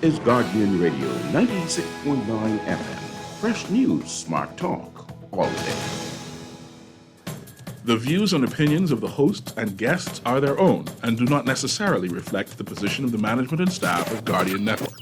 is Guardian Radio 96.9 FM. Fresh news, smart talk, all day. The views and opinions of the hosts and guests are their own and do not necessarily reflect the position of the management and staff of Guardian Network.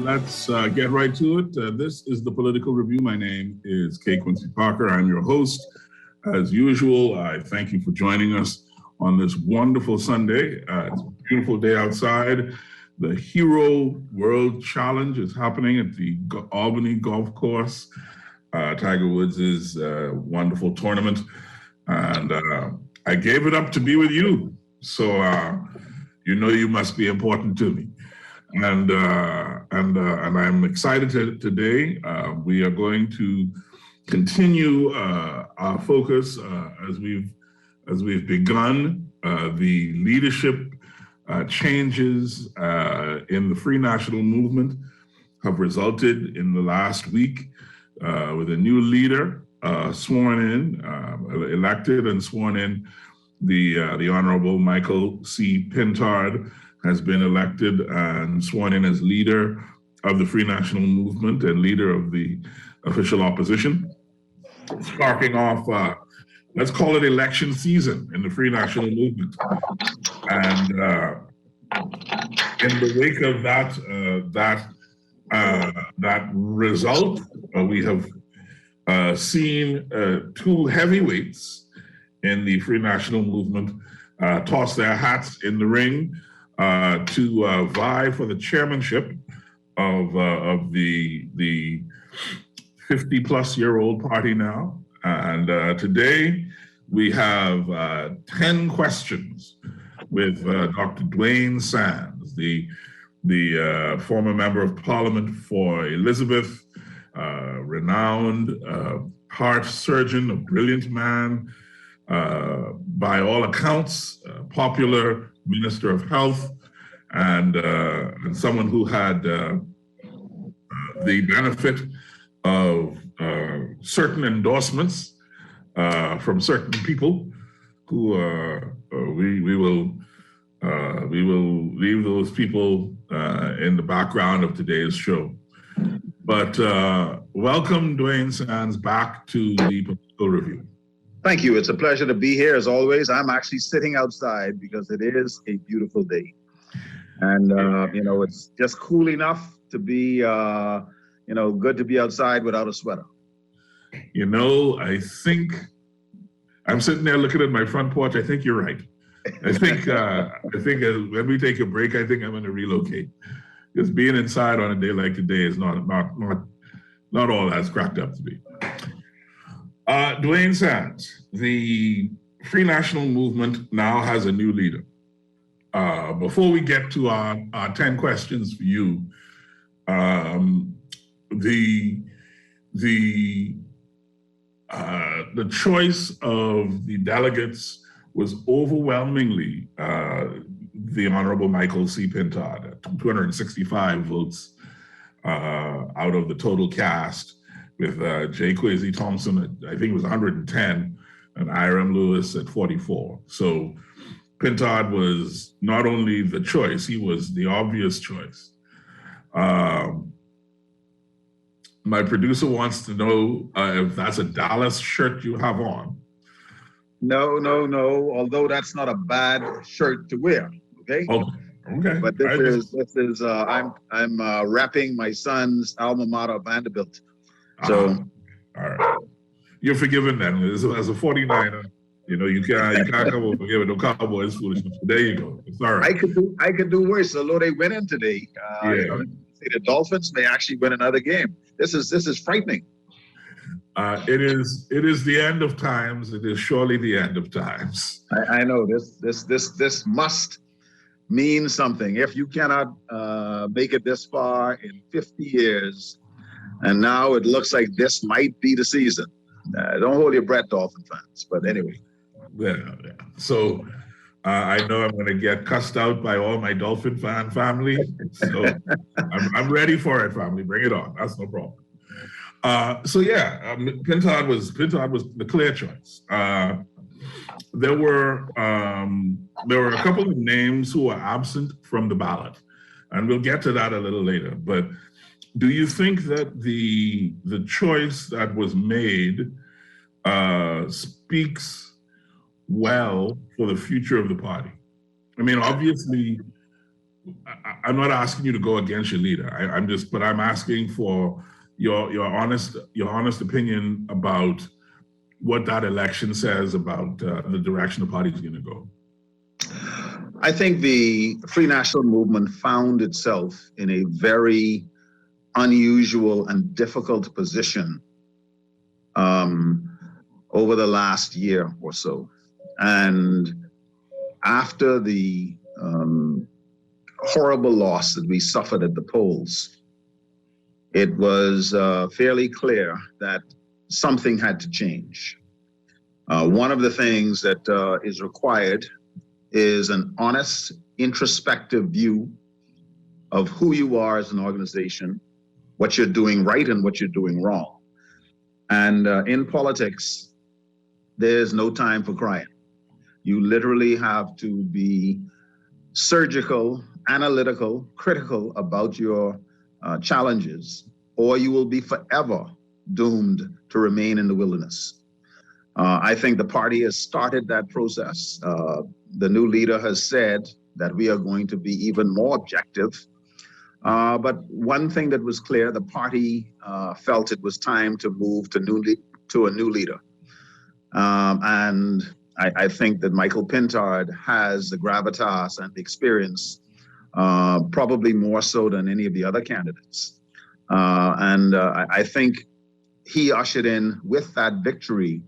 Let's get right to it. This is the Political Review. My name is Quincy Parker. I'm your host. As usual, I thank you for joining us on this wonderful Sunday. It's a beautiful day outside. The Hero World Challenge is happening at the Albany Golf Course. Tiger Woods' wonderful tournament. And I gave it up to be with you. So you know you must be important to me. And I'm excited today. We are going to continue our focus as we've begun the leadership changes in the Free National Movement have resulted in the last week with a new leader sworn in, elected and sworn in. The Honorable Michael C. Pintard has been elected and sworn in as leader of the Free National Movement and leader of the official opposition, sparking off, let's call it election season in the Free National Movement. And in the wake of that result, we have seen two heavyweights in the Free National Movement toss their hats in the ring to vie for the chairmanship of the 50-plus-year-old party now. And today we have 10 questions with Dr. Dwayne Sands, the former member of Parliament for Elizabeth, renowned heart surgeon, a brilliant man, by all accounts, popular Minister of Health, and someone who had the benefit of certain endorsements from certain people who we will leave those people in the background of today's show. But welcome, Dwayne Sands, back to the Political Review. Thank you. It's a pleasure to be here as always. I'm actually sitting outside because it is a beautiful day. And, it's just cool enough to be, good to be outside without a sweater. I think I'm sitting there looking at my front porch. I think you're right. I think when we take a break, I think I'm going to relocate. Because being inside on a day like today is not all that's cracked up to be. Dwayne Sands, the Free National Movement now has a new leader. Before we get to our 10 questions for you, the choice of the delegates was overwhelmingly the Honorable Michael C. Pintard, 265 votes out of the total cast, with J. Kwesi Thompson, I think it was 110, and Iram Lewis at 44. So Pintard was not only the choice, he was the obvious choice. My producer wants to know if that's a Dallas shirt you have on. No. Although that's not a bad shirt to wear, okay? Okay. But this is I'm repping my son's alma mater, Vanderbilt. So, all right, you're forgiven then. As a 49er, You can't come over here with no Cowboys foolishness. But there you go. It's all right. I could do worse. Although they win in today, Yeah. The Dolphins may actually win another game. This is frightening. It is the end of times. It is surely the end of times. I know this must mean something. If you cannot make it this far in 50 years, and now it looks like this might be the season. Don't hold your breath, Dolphin fans. But anyway. Yeah. So I know I'm going to get cussed out by all my Dolphin fan family. So I'm ready for it, family. Bring it on. That's no problem. Pintard was the clear choice. There were a couple of names who were absent from the ballot, and we'll get to that a little later. But do you think that the choice that was made speaks well for the future of the party? I mean, obviously, I'm not asking you to go against your leader. I'm asking for your honest opinion about what that election says about the direction the party is going to go. I think the Free National Movement found itself in a very unusual and difficult position over the last year or so. And after the horrible loss that we suffered at the polls, it was fairly clear that something had to change. One of the things that is required is an honest, introspective view of who you are as an organization, what you're doing right and what you're doing wrong. And in politics, there's no time for crying. You literally have to be surgical, analytical, critical about your challenges, or you will be forever doomed to remain in the wilderness. I think the party has started that process. The new leader has said that we are going to be even more objective. But one thing that was clear, the party felt it was time to move to a new leader. And I think that Michael Pintard has the gravitas and the experience, probably more so than any of the other candidates. I think he ushered in with that victory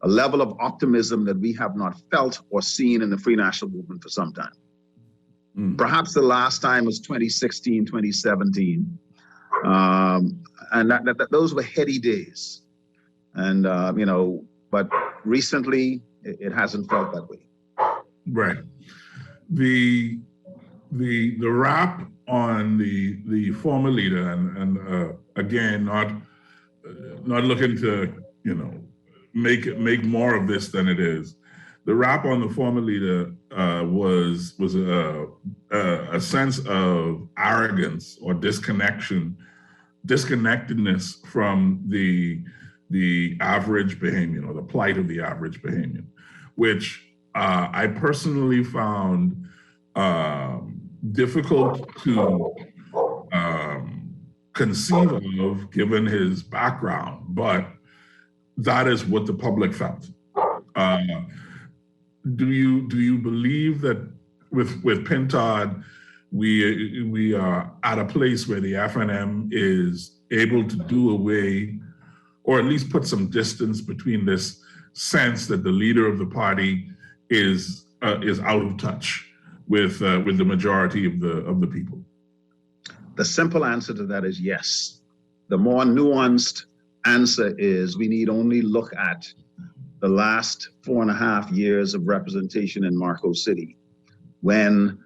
a level of optimism that we have not felt or seen in the Free National Movement for some time. Perhaps the last time was 2016, 2017. And those were heady days. And, but recently it hasn't felt that way. Right. The rap on the former leader, and again, not looking to, make more of this than it is. The rap on the former leader was a sense of arrogance or disconnectedness from the average Bahamian, or the plight of the average Bahamian, which I personally found difficult to conceive of given his background, but that is what the public felt. Do you believe that with Pintard, we are at a place where the FNM is able to do away, or at least put some distance between this sense that the leader of the party is out of touch with the majority of the people? The simple answer to that is yes. The more nuanced answer is we need only look at the last 4.5 years of representation in Marco City, when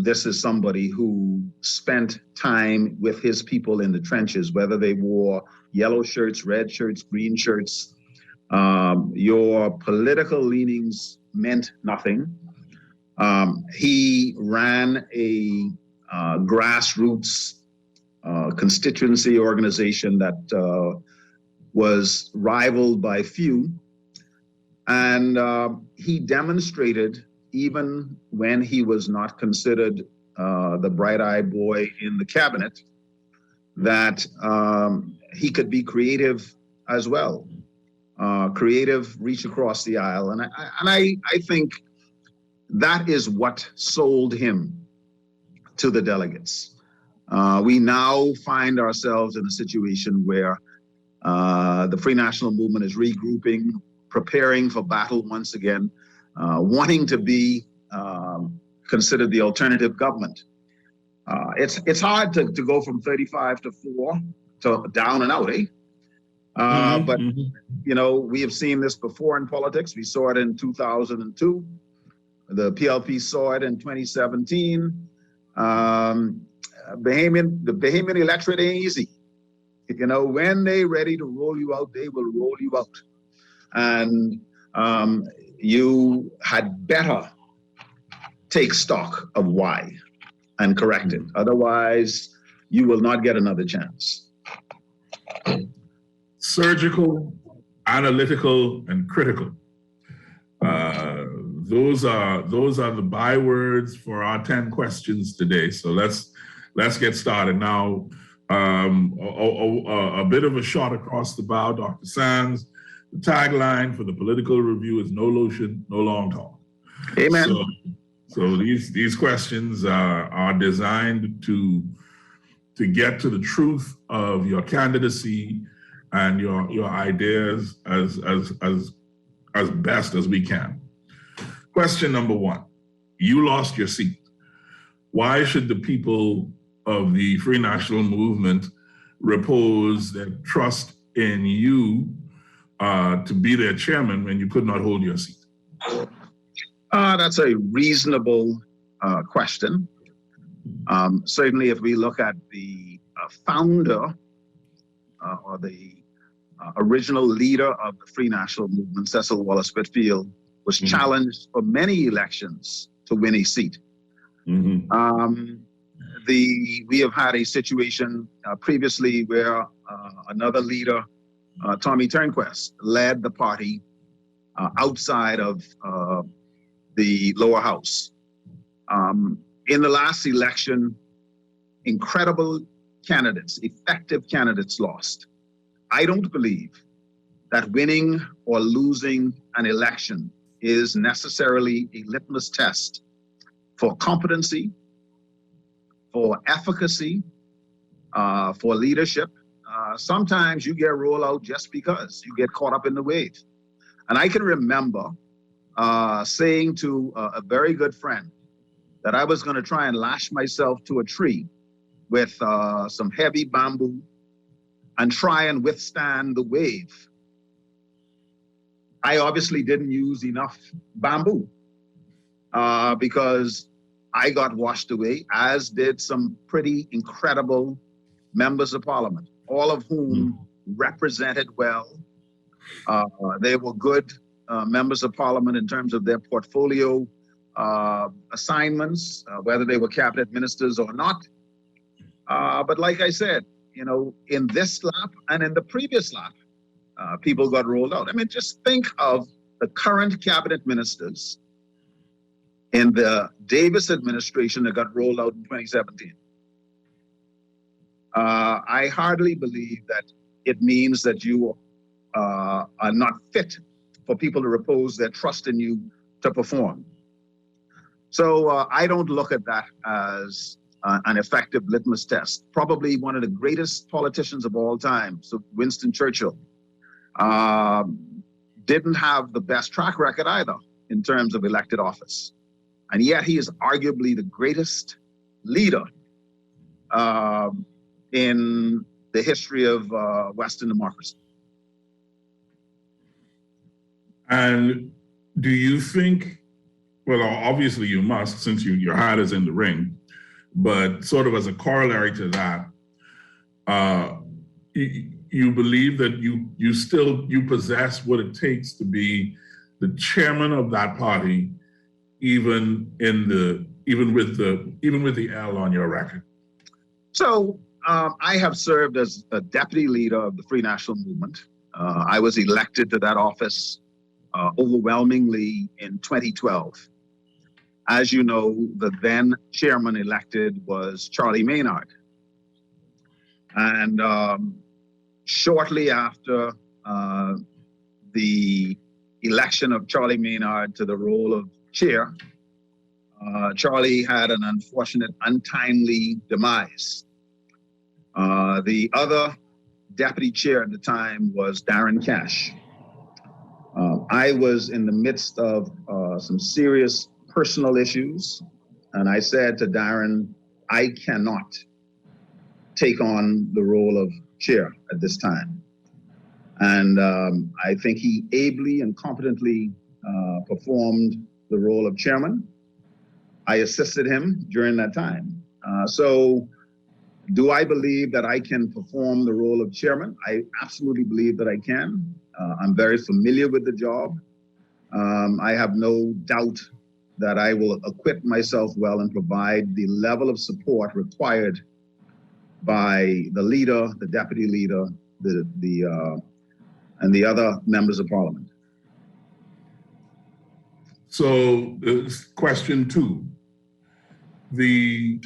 this is somebody who spent time with his people in the trenches, whether they wore yellow shirts, red shirts, green shirts. Your political leanings meant nothing. He ran a grassroots constituency organization that was rivaled by few. And he demonstrated, even when he was not considered the bright-eyed boy in the cabinet, that he could be creative as well. creative reach across the aisle. And I think that is what sold him to the delegates. We now find ourselves in a situation where the Free National Movement is regrouping, preparing for battle once again, wanting to be considered the alternative government. It's hard to go from 35 to 4 to down and out, eh? But you know, we have seen this before in politics. We saw it in 2002. The PLP saw it in 2017. The Bahamian electorate ain't easy. You know, when they ready to roll you out, they will roll you out. And you had better take stock of why and correct it. Otherwise, you will not get another chance. Surgical, analytical, and critical. Those are the bywords for our 10 questions today. So let's get started now. A bit of a shot across the bow, Dr. Sands. The tagline for the political review is "No lotion, no long talk." Amen. So these questions are designed to get to the truth of your candidacy and your ideas as best as we can. Question number 1: you lost your seat. Why should the people of the Free National Movement repose their trust in you to be their chairman when you could not hold your seat? That's a reasonable question. Certainly, if we look at the founder or the original leader of the Free National Movement, Cecil Wallace Whitfield, was challenged for many elections to win a seat. We have had a situation previously where another leader, Tommy Turnquest, led the party outside of the lower house. In the last election, incredible candidates, effective candidates lost. I don't believe that winning or losing an election is necessarily a litmus test for competency, for efficacy, for leadership. Sometimes you get rolled out just because you get caught up in the wave. And I can remember saying to a very good friend that I was going to try and lash myself to a tree with some heavy bamboo and try and withstand the wave. I obviously didn't use enough bamboo because I got washed away, as did some pretty incredible members of parliament, all of whom represented well. They were good members of parliament in terms of their portfolio assignments, whether they were cabinet ministers or not. But like I said, you know, in this lap and in the previous lap, people got rolled out. I mean, just think of the current cabinet ministers in the Davis administration that got rolled out in 2017. I hardly believe that it means that you are not fit for people to repose their trust in you to perform. So I don't look at that as an effective litmus test. Probably one of the greatest politicians of all time, so Winston Churchill, didn't have the best track record either in terms of elected office. And yet he is arguably the greatest leader in the history of Western democracy. And do you think, well, obviously you must, since your heart is in the ring, but sort of as a corollary to that, you believe that you possess what it takes to be the chairman of that party, even with the L on your record? So I have served as a deputy leader of the Free National Movement. I was elected to that office overwhelmingly in 2012. As you know, the then chairman elected was Charlie Maynard. And shortly after the election of Charlie Maynard to the role of chair, Charlie had an unfortunate, untimely demise. The other deputy chair at the time was Darren Cash. I was in the midst of some serious personal issues, and I said to Darren, I cannot take on the role of chair at this time. And I think he ably and competently performed the role of chairman. I assisted him during that time. So do I believe that I can perform the role of chairman? I absolutely believe that I can. I'm very familiar with the job. I have no doubt that I will equip myself well and provide the level of support required by the leader, the deputy leader, and the other members of parliament. So, question 2. The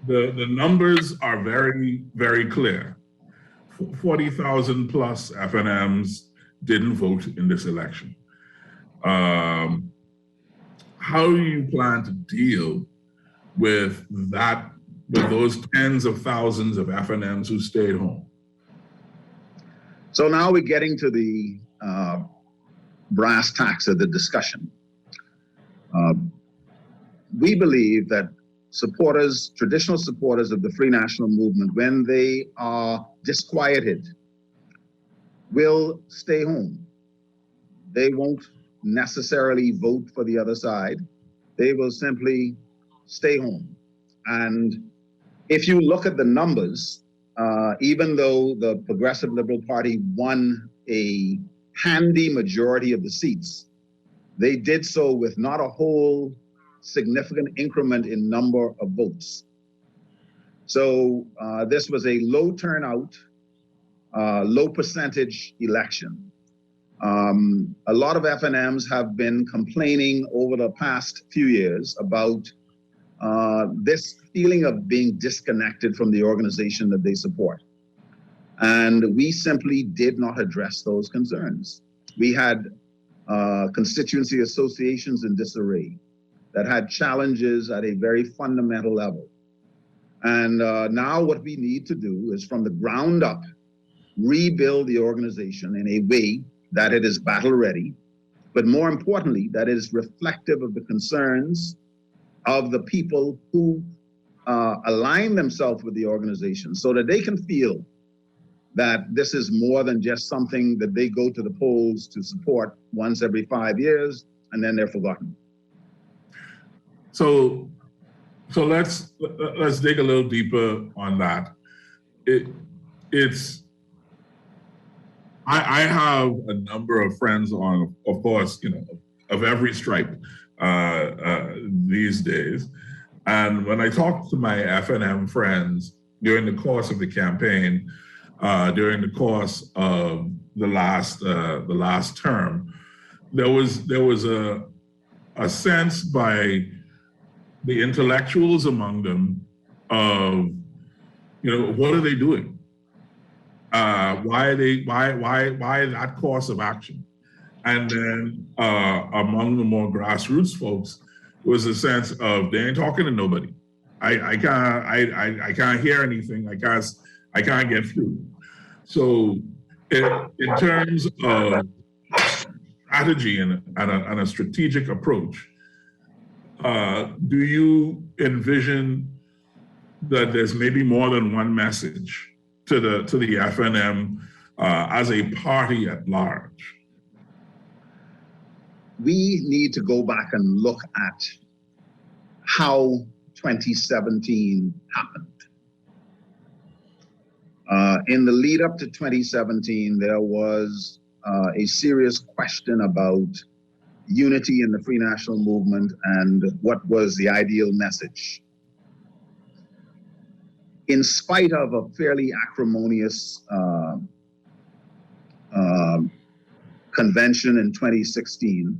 numbers are very, very clear. 40,000 plus FNMs didn't vote in this election. How do you plan to deal with that, with those tens of thousands of FNMs who stayed home? So now we're getting to the brass tacks of the discussion. We believe that supporters, traditional supporters of the Free National Movement, when they are disquieted, will stay home. They won't necessarily vote for the other side. They will simply stay home. And if you look at the numbers, even though the Progressive Liberal Party won a handy majority of the seats, they did so with not a whole significant increment in number of votes. So this was a low turnout, low percentage election. A lot of FNMs have been complaining over the past few years about this feeling of being disconnected from the organization that they support. And we simply did not address those concerns. We had constituency associations in disarray that had challenges at a very fundamental level. And now what we need to do is, from the ground up, rebuild the organization in a way that it is battle ready, but more importantly, that is reflective of the concerns of the people who align themselves with the organization, so that they can feel that this is more than just something that they go to the polls to support once every 5 years and then they're forgotten. So let's dig a little deeper on that. I have a number of friends on, of course, of every stripe these days. And when I talk to my FNM friends during the course of the campaign, during the course of the last term, there was a sense by the intellectuals among them of, what are they doing? Why that course of action? And then among the more grassroots folks was a sense of, they ain't talking to nobody. I can't hear anything. I can't get through. So in terms of strategy and a strategic approach, do you envision that there's maybe more than one message to the FNM as a party at large? We need to go back and look at how 2017 happened. In the lead up to 2017, there was a serious question about unity in the Free National Movement and what was the ideal message. In spite of a fairly acrimonious convention in 2016,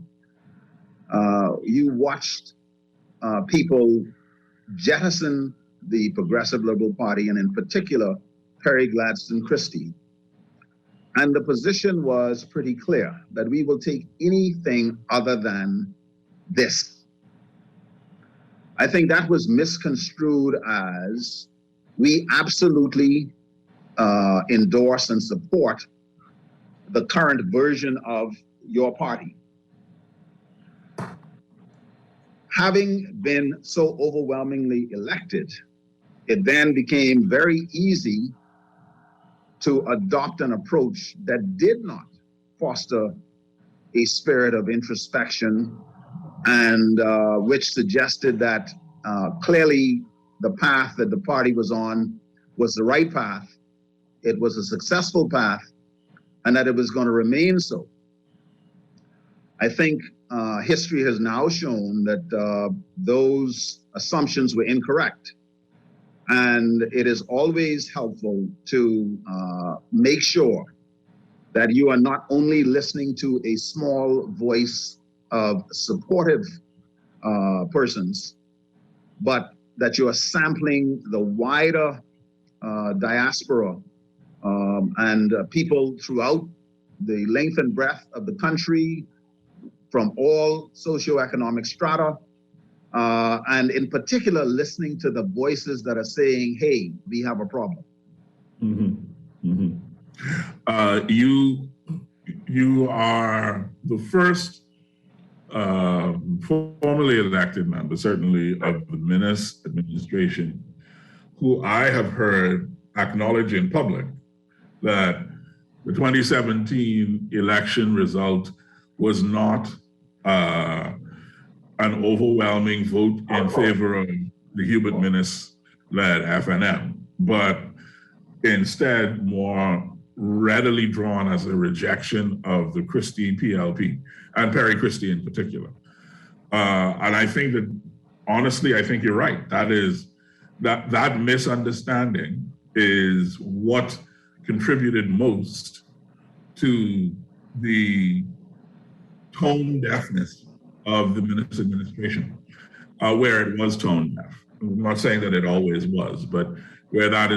you watched people jettison the Progressive Liberal Party, and in particular, Perry Gladstone Christie, And the position was pretty clear that we will take anything other than this. I think that was misconstrued as we absolutely endorse and support the current version of your party. Having been so overwhelmingly elected, it then became very easy to adopt an approach that did not foster a spirit of introspection and which suggested that clearly the path that the party was on was the right path, it was a successful path, and that it was going to remain so. I think history has now shown that those assumptions were incorrect. And it is always helpful to make sure that you are not only listening to a small voice of supportive persons, but that you are sampling the wider diaspora and people throughout the length and breadth of the country, from all socioeconomic strata, and in particular, listening to the voices that are saying, hey, we have a problem. Mm-hmm. Mm-hmm. You are the first formally elected member, certainly of the Menace administration, who I have heard acknowledge in public that the 2017 election result was not an overwhelming vote in favor of the Hubert Minnis-led FNM, but instead more readily drawn as a rejection of the Christie PLP and Perry Christie in particular. And I think that, honestly, I think you're right. That misunderstanding is what contributed most to the tone deafness of the Minnis administration, where it was tone deaf. I'm not saying that it always was, but where that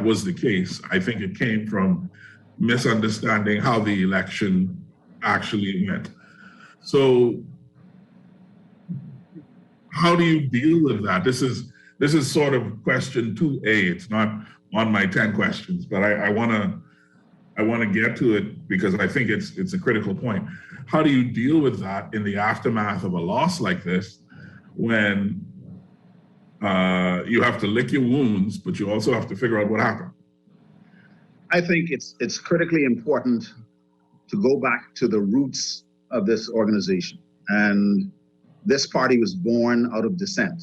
was the case, I think it came from misunderstanding how the election actually went. So how do you deal with that? This is sort of question 2A. It's not on my 10 questions, but I want to get to it because I think it's a critical point. How do you deal with that in the aftermath of a loss like this, when you have to lick your wounds, but you also have to figure out what happened? I think it's critically important to go back to the roots of this organization. And this party was born out of dissent.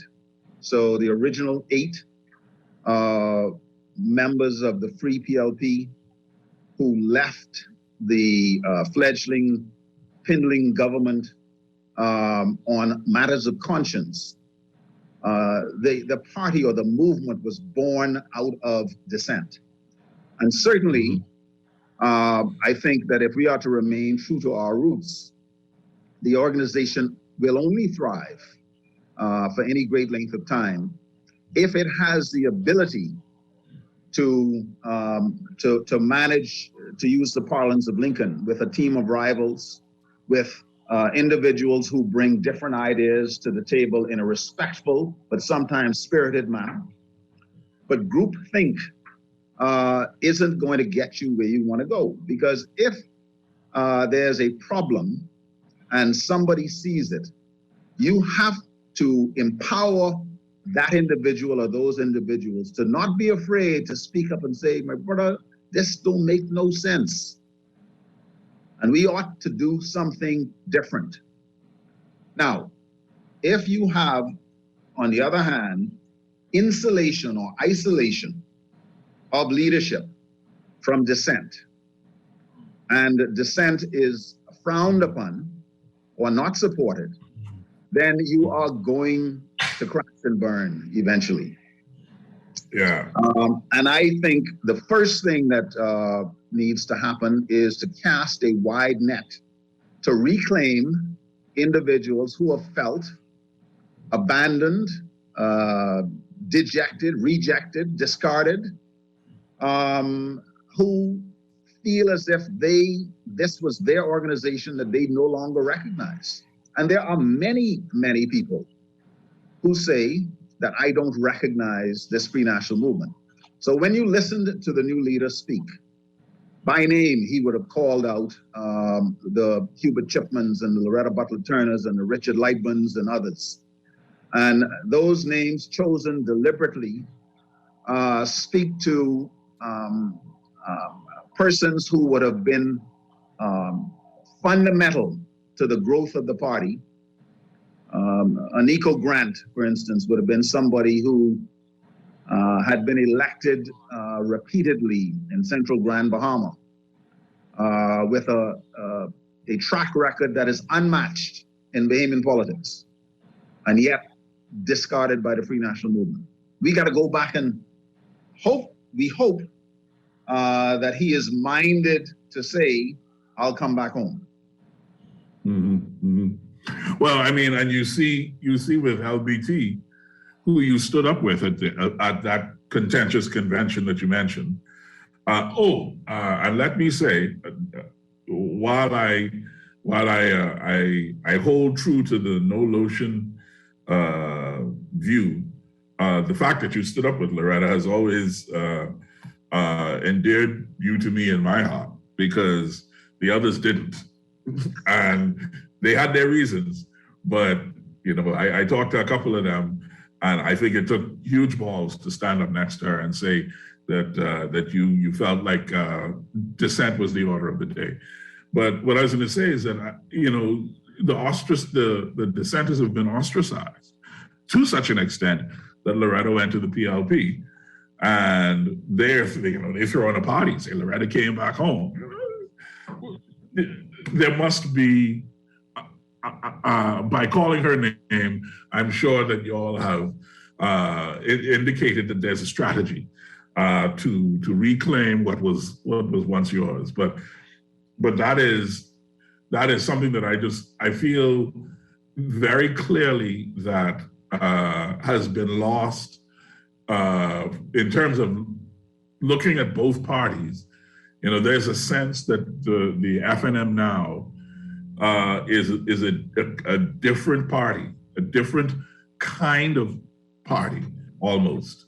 So the original 8 members of the Free PLP who left the fledgling, pindling government on matters of conscience, the party or the movement was born out of dissent. And certainly, I think that if we are to remain true to our roots, the organization will only thrive for any great length of time if it has the ability to manage, to use the parlance of Lincoln, with a team of rivals, with individuals who bring different ideas to the table in a respectful but sometimes spirited manner. But groupthink isn't going to get you where you want to go, because if there's a problem and somebody sees it, you have to empower that individual or those individuals to not be afraid to speak up and say, my brother, this don't make no sense. And we ought to do something different. Now, if you have, on the other hand, insulation or isolation of leadership from dissent, and dissent is frowned upon or not supported, then you are going to crash and burn eventually. Yeah. And I think the first thing that needs to happen is to cast a wide net to reclaim individuals who have felt abandoned, dejected, rejected, discarded, who feel as if this was their organization that they no longer recognize. And there are many, many people who say that I don't recognize this free national movement. So when you listened to the new leader speak, by name, he would have called out the Hubert Chipmans and the Loretta Butler Turners and the Richard Lightmans and others. And those names chosen deliberately speak to persons who would have been fundamental to the growth of the party. Aniko Grant, for instance, would have been somebody who had been elected repeatedly in Central Grand Bahama with a track record that is unmatched in Bahamian politics, and yet discarded by the Free National Movement. We got to go back and hope that he is minded to say, I'll come back home. Mm-hmm, mm-hmm. Well, I mean, and you see with LBT, who you stood up with at that contentious convention that you mentioned. And let me say, while I hold true to the no lotion view, the fact that you stood up with Loretta has always endeared you to me in my heart, because the others didn't. And they had their reasons, but I talked to a couple of them, and I think it took huge balls to stand up next to her and say that you felt like dissent was the order of the day. But what I was going to say is that the dissenters have been ostracized to such an extent that Loretta went to the PLP, and they throw in a party and say Loretta came back home. There must be, by calling her name, I'm sure that you all have indicated that there's a strategy to reclaim what was once yours. But that is something that I feel very clearly that has been lost in terms of looking at both parties. There's a sense that the FNM now is a different party, a different kind of party almost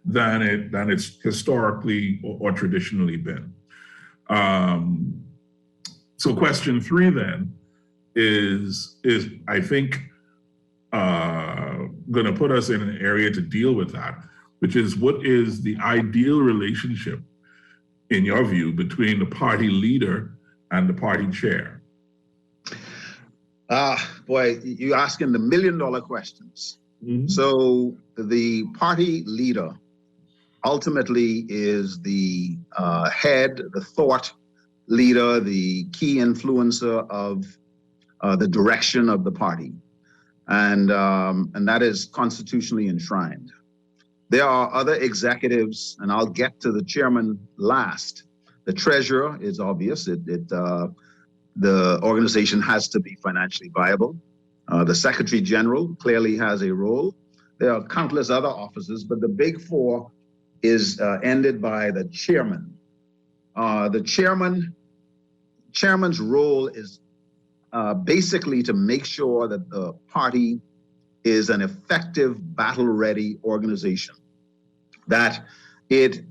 than it's historically or traditionally been. So question 3 then is I think going to put us in an area to deal with that, which is, what is the ideal relationship in your view between the party leader and the party chair? Boy, you're asking the $1 million questions. Mm-hmm. So the party leader ultimately is the head, the thought leader, the key influencer of the direction of the party. And that is constitutionally enshrined. There are other executives, and I'll get to the chairman last. The treasurer is obvious. The organization has to be financially viable. The secretary general clearly has a role. There are countless other offices, but the big 4 is ended by the chairman. The chairman's role is basically to make sure that the party is an effective battle-ready organization, that it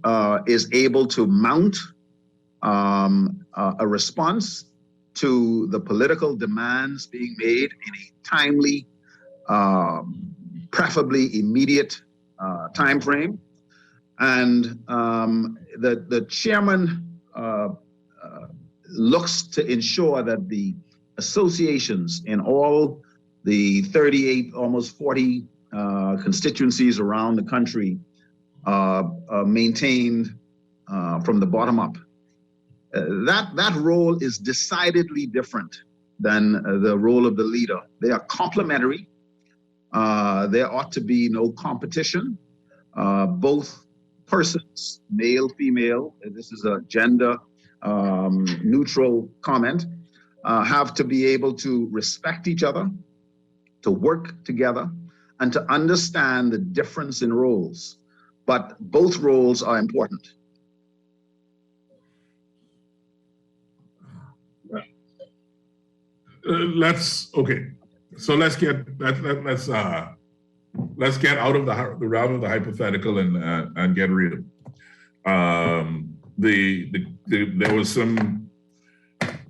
is able to mount a response to the political demands being made in a timely, preferably immediate time frame. And the chairman looks to ensure that the associations in all the 38, almost 40 constituencies around the country maintained from the bottom up. That role is decidedly different than the role of the leader. They are complementary. There ought to be no competition. Both persons, male, female, this is a gender neutral comment, have to be able to respect each other, to work together, and to understand the difference in roles. But both roles are important. Okay. So let's get let's get out of the realm of the hypothetical and get real. There was some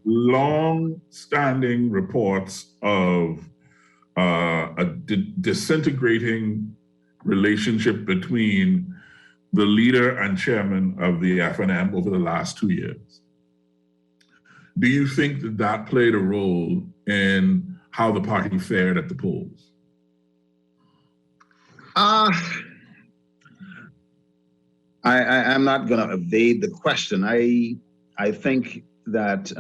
long-standing reports of a disintegrating relationship between the leader and chairman of the FNM over the last 2 years. Do you think that played a role in how the party fared at the polls? I'm not going to evade the question. I think that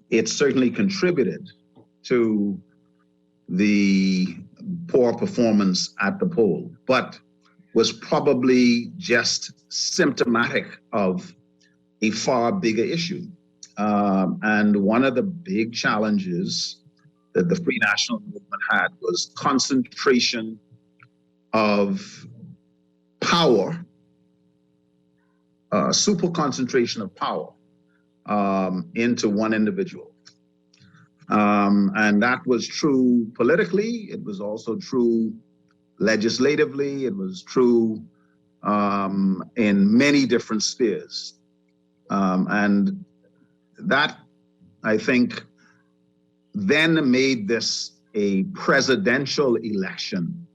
it certainly contributed to the poor performance at the poll, but was probably just symptomatic of a far bigger issue. And one of the big challenges that the Free National Movement had was concentration of power, super concentration of power into one individual. And that was true politically. It was also true legislatively. It was true in many different spheres. And that, I think, then made this a presidential election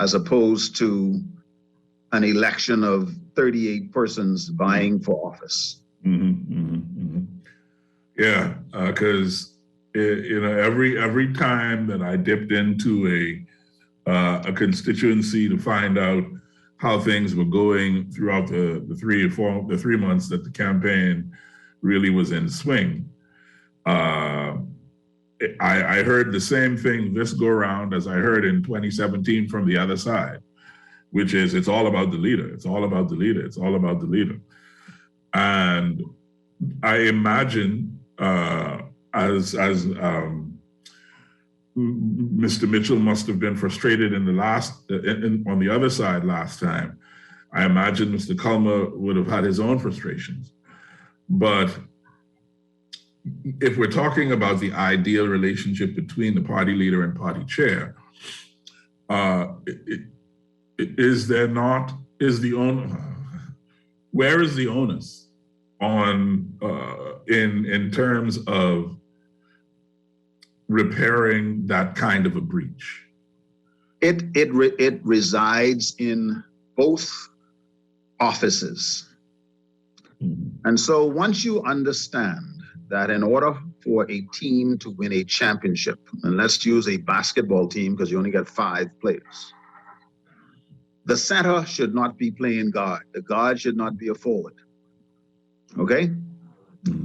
as opposed to an election of 38 persons vying for office. Yeah, because every time that I dipped into a constituency to find out how things were going throughout the 3 months that the campaign really was in swing, I heard the same thing this go around as I heard in 2017 from the other side, which is it's all about the leader. It's all about the leader. It's all about the leader. And I imagine as Mr. Mitchell must have been frustrated on the other side last time. I imagine Mr. Culmer would have had his own frustrations. But if we're talking about the ideal relationship between the party leader and party chair, where is the onus on in terms of repairing that kind of a breach? It resides in both offices. And so once you understand that in order for a team to win a championship, and let's use a basketball team because you only get 5 players, the center should not be playing guard. The guard should not be a forward. Okay?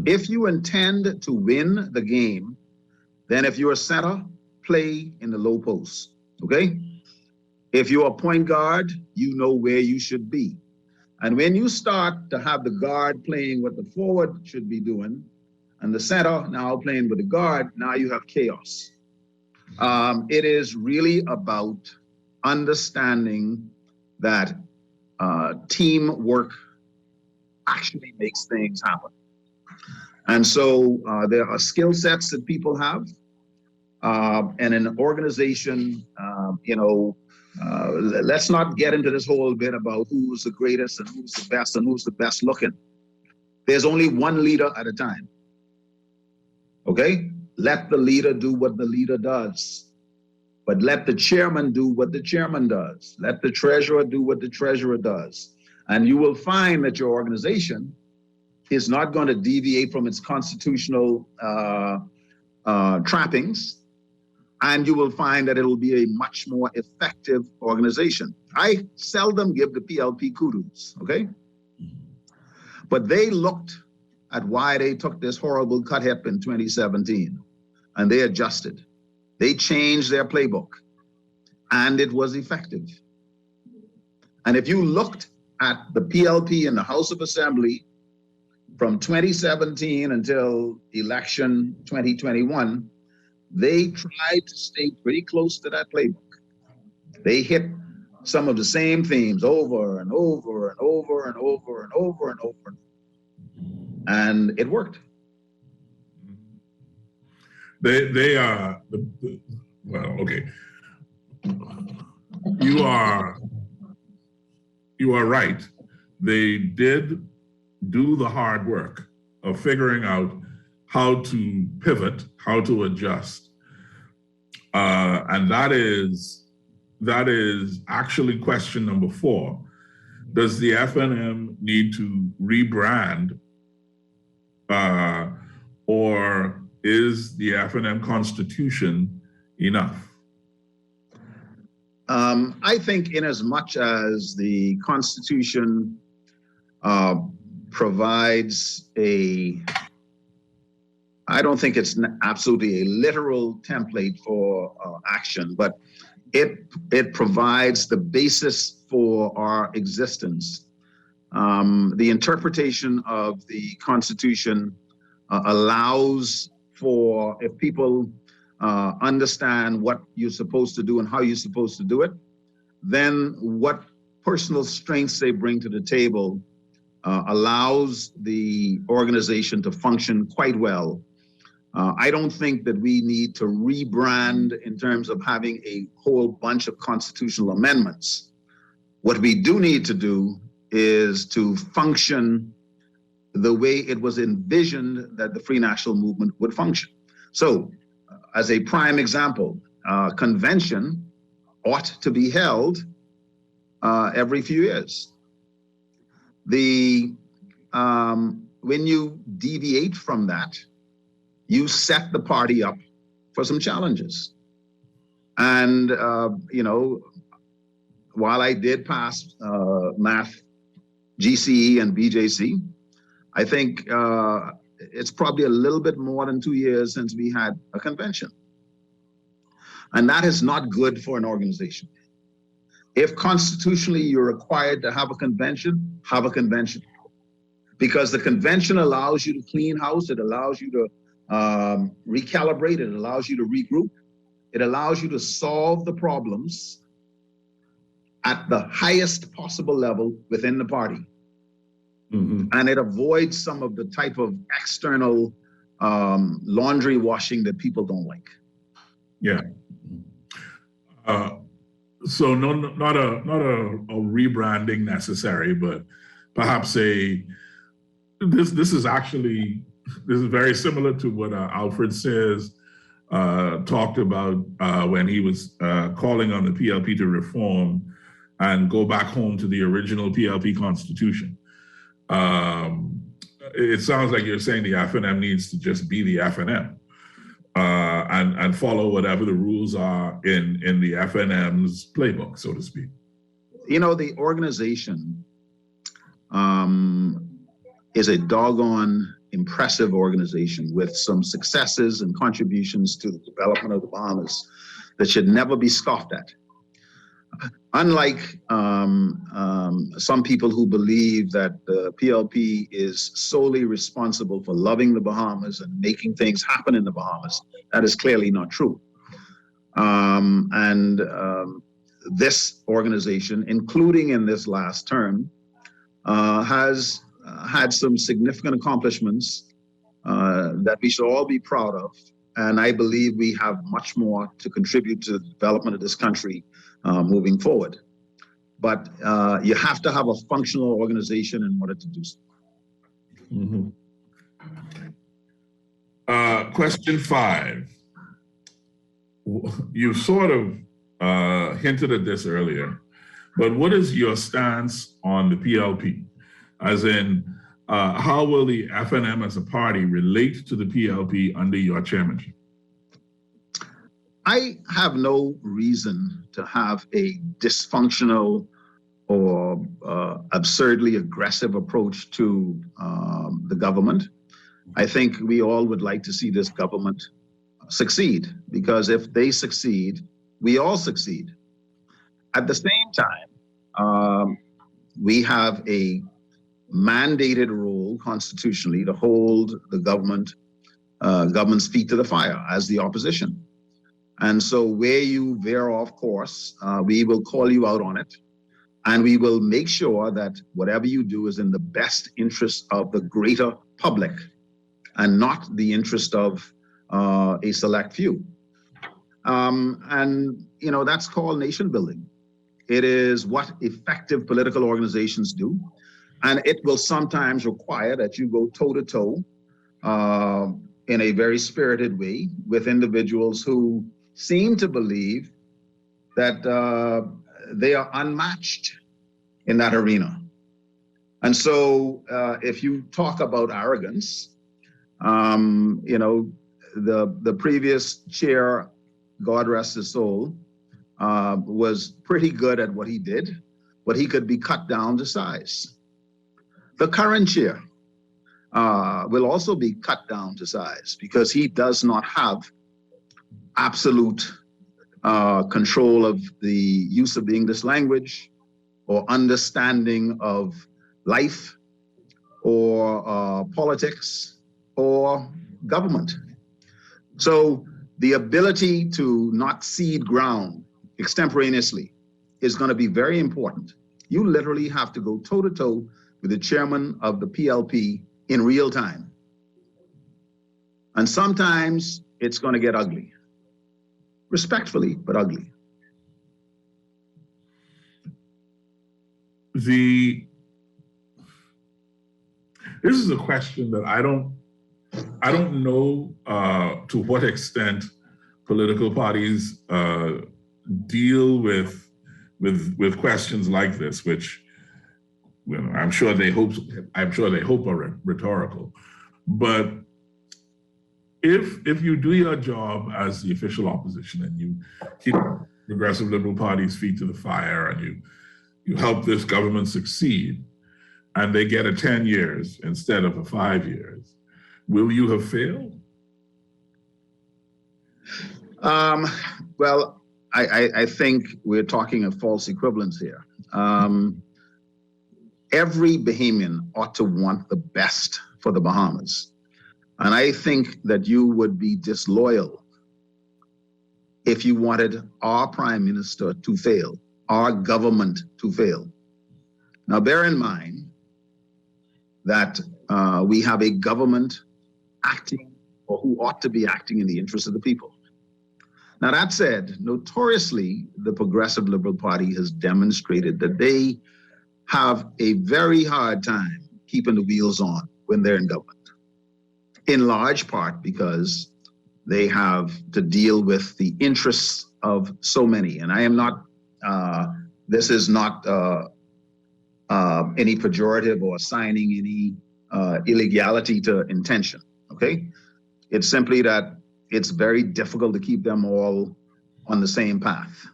If you intend to win the game, then if you're a center, play in the low post. Okay? If you're a point guard, you know where you should be. And when you start to have the guard playing what the forward should be doing, and the center now playing with the guard, now you have chaos. It is really about understanding that teamwork actually makes things happen. And so there are skill sets that people have. And in an organization, let's not get into this whole bit about who's the greatest and who's the best looking. There's only one leader at a time. Okay? Let the leader do what the leader does. But let the chairman do what the chairman does. Let the treasurer do what the treasurer does. And you will find that your organization is not going to deviate from its constitutional trappings. And you will find that it will be a much more effective organization. I seldom give the PLP kudos, okay? But they looked at why they took this horrible cut hip in 2017, and they adjusted. They changed their playbook, and it was effective. And if you looked at the PLP in the House of Assembly from 2017 until election 2021, they tried to stay pretty close to that playbook. They hit some of the same themes over and over and over and over and over and over. And it worked. They are well, okay. You are right. They did do the hard work of figuring out how to pivot, how to adjust, and that is actually question number 4. Does the FNM need to rebrand, or is the FNM Constitution enough? I think in as much as the Constitution provides I don't think it's absolutely a literal template for action, but it provides the basis for our existence. The interpretation of the Constitution allows for, if people understand what you're supposed to do and how you're supposed to do it, then what personal strengths they bring to the table allows the organization to function quite well. I don't think that we need to rebrand in terms of having a whole bunch of constitutional amendments. What we do need to do is to function the way it was envisioned that the Free National Movement would function. So, as a prime example, convention ought to be held every few years. When you deviate from that, you set the party up for some challenges. And, while I did pass math, GCE, and BJC, I think it's probably a little bit more than 2 years since we had a convention. And that is not good for an organization. If constitutionally you're required to have a convention, have a convention. Because the convention allows you to clean house, it allows you to recalibrate, it allows you to regroup, it allows you to solve the problems at the highest possible level within the party. Mm-hmm. And it avoids some of the type of external laundry washing that people don't like. Yeah. So not a rebranding necessary, but perhaps this is very similar to what Alfred Sayers talked about when he was calling on the PLP to reform and go back home to the original PLP Constitution. It sounds like you're saying the FNM needs to just be the FNM and follow whatever the rules are in the FNM's playbook, so to speak. The organization is a doggone impressive organization with some successes and contributions to the development of the Bahamas that should never be scoffed at. Unlike some people who believe that the PLP is solely responsible for loving the Bahamas and making things happen in the Bahamas, that is clearly not true. This organization, including in this last term, has had some significant accomplishments that we should all be proud of. And I believe we have much more to contribute to the development of this country moving forward. But you have to have a functional organization in order to do so. Mm-hmm. Question 5. You sort of hinted at this earlier, but what is your stance on the PLP? As in, how will the FNM as a party relate to the PLP under your chairmanship? I have no reason to have a dysfunctional or absurdly aggressive approach to the government. I think we all would like to see this government succeed, because if they succeed, we all succeed. At the same time, we have a mandated role constitutionally to hold the government's feet to the fire as the opposition. And so where you veer off course, we will call you out on it. And we will make sure that whatever you do is in the best interest of the greater public and not the interest of a select few. And, that's called nation building. It is what effective political organizations do. And it will sometimes require that you go toe to toe in a very spirited way with individuals who seem to believe that they are unmatched in that arena. And so if you talk about arrogance, the previous chair, God rest his soul, was pretty good at what he did, but he could be cut down to size. The current chair will also be cut down to size because he does not have absolute control of the use of the English language or understanding of life or politics or government. So the ability to not cede ground extemporaneously is going to be very important. You literally have to go toe to toe with the chairman of the PLP in real time. And sometimes it's going to get ugly. Respectfully, but ugly. This is a question that I don't know to what extent political parties deal with questions like this, which I'm sure they hope are rhetorical. But if you do your job as the official opposition and you keep Progressive Liberal Party's feet to the fire and you help this government succeed, and they get a 10 years instead of a 5 years, will you have failed? Well, I think we're talking of false equivalence here. Every Bahamian ought to want the best for the Bahamas. And I think that you would be disloyal if you wanted our prime minister to fail, our government to fail. Now, bear in mind that we have a government acting, or who ought to be acting, in the interest of the people. Now, that said, notoriously, the Progressive Liberal Party has demonstrated that they have a very hard time keeping the wheels on when they're in government, in large part because they have to deal with the interests of so many. And I am not, this is not any pejorative or assigning any illegality to intention, okay? It's simply that it's very difficult to keep them all on the same path.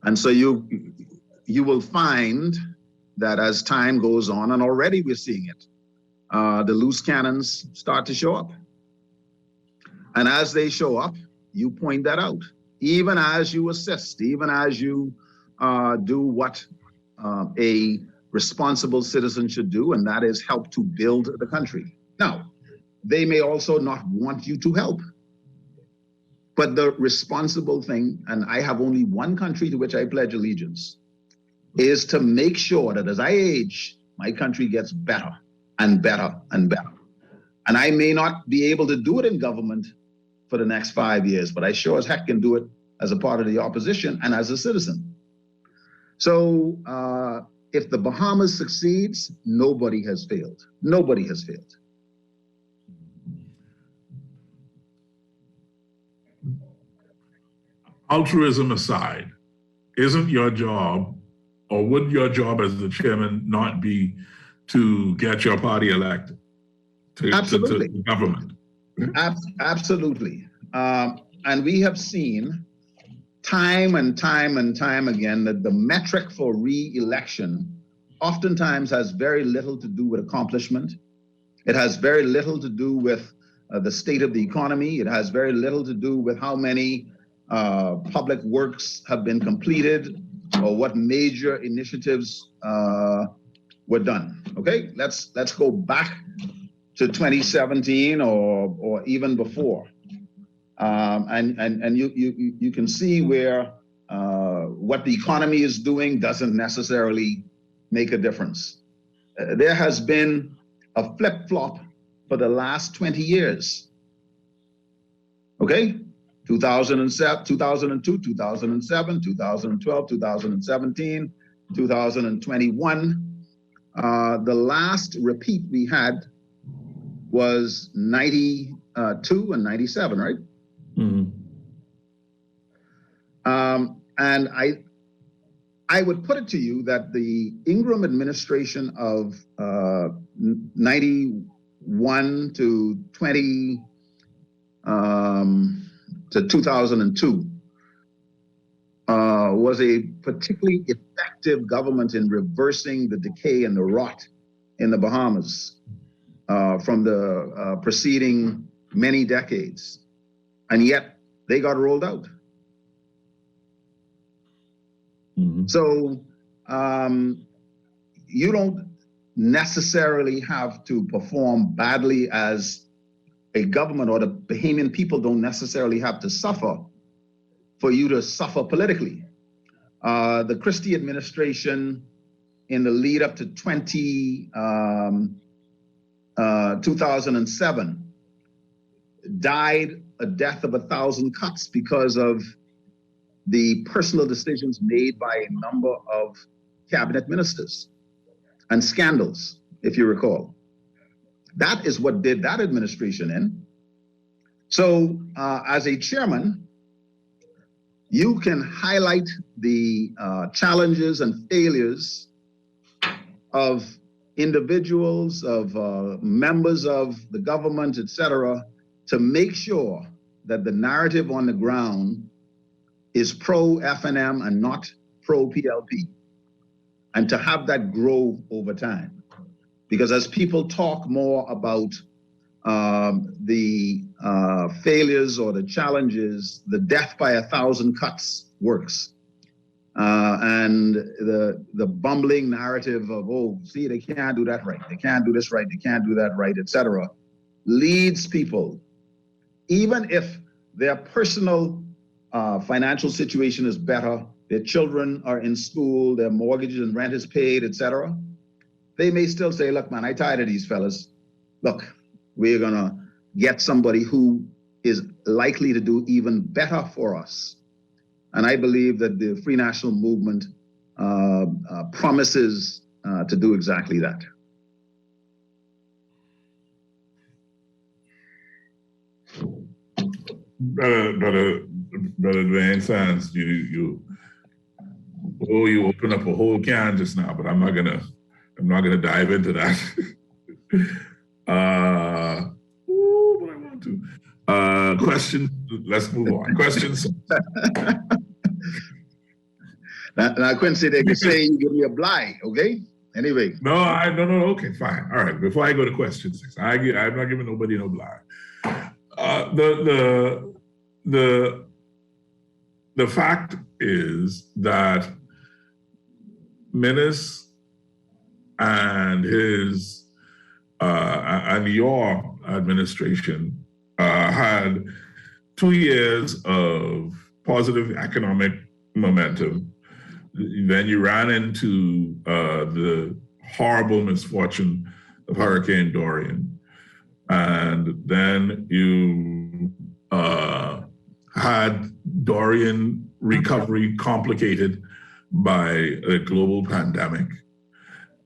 And so you will find that as time goes on, and already we're seeing it, the loose cannons start to show up. And as they show up, you point that out, even as you assist, even as you do what a responsible citizen should do, and that is help to build the country. Now, they may also not want you to help. But the responsible thing, and I have only one country to which I pledge allegiance, is to make sure that as I age, my country gets better and better and better. And I may not be able to do it in government for the next 5 years, but I sure as heck can do it as a part of the opposition and as a citizen. So if the Bahamas succeeds, nobody has failed. Nobody has failed. Altruism aside, isn't your job, or would your job as the chairman not be to get your party elected to the government? Absolutely. And we have seen time and time and time again that the metric for re-election oftentimes has very little to do with accomplishment. It has very little to do with the state of the economy. It has very little to do with how many public works have been completed or what major initiatives were done. Okay, let's go back to 2017 or even before, and you can see where what the economy is doing doesn't necessarily make a difference. There has been a flip-flop for the last 20 years. Okay, 2007, 2002, 2007, 2012, 2017, 2021. The last repeat we had was 92 and 97, right? Mm-hmm. And I would put it to you that the Ingram administration of 91 to 2002 was a particularly effective government in reversing the decay and the rot in the Bahamas from the preceding many decades. And yet they got rolled out. Mm-hmm. So you don't necessarily have to perform badly as a government, or the Bahamian people don't necessarily have to suffer for you to suffer politically. The Christie administration in the lead up to 2007 died a death of 1,000 cuts because of the personal decisions made by a number of cabinet ministers and scandals, if you recall. That is what did that administration in. So as a chairman, you can highlight the challenges and failures of individuals, of members of the government, etc., to make sure that the narrative on the ground is pro-FNM and not pro-PLP, and to have that grow over time. Because as people talk more about the failures or the challenges, the death by 1,000 cuts works. And the bumbling narrative of, oh, see, they can't do that right, they can't do this right, they can't do that right, etc., leads people, even if their personal financial situation is better, their children are in school, their mortgage and rent is paid, etc., they may still say, look, man, I tired of these fellas. Look, we're gonna get somebody who is likely to do even better for us. And I believe that the Free National Movement promises to do exactly that. Brother Dwayne Sands, you opened up a whole can just now, but I'm not gonna dive into that. But I want to. Question. Let's move on. Questions. Now, Quincy, they can say you give me a blind, okay? Anyway. No. Okay, fine. All right. Before I go to question 6, I'm not giving nobody no blind. The fact is that Menace and his and your administration had 2 years of positive economic momentum. Then you ran into the horrible misfortune of Hurricane Dorian. And then you had Dorian recovery complicated by a global pandemic.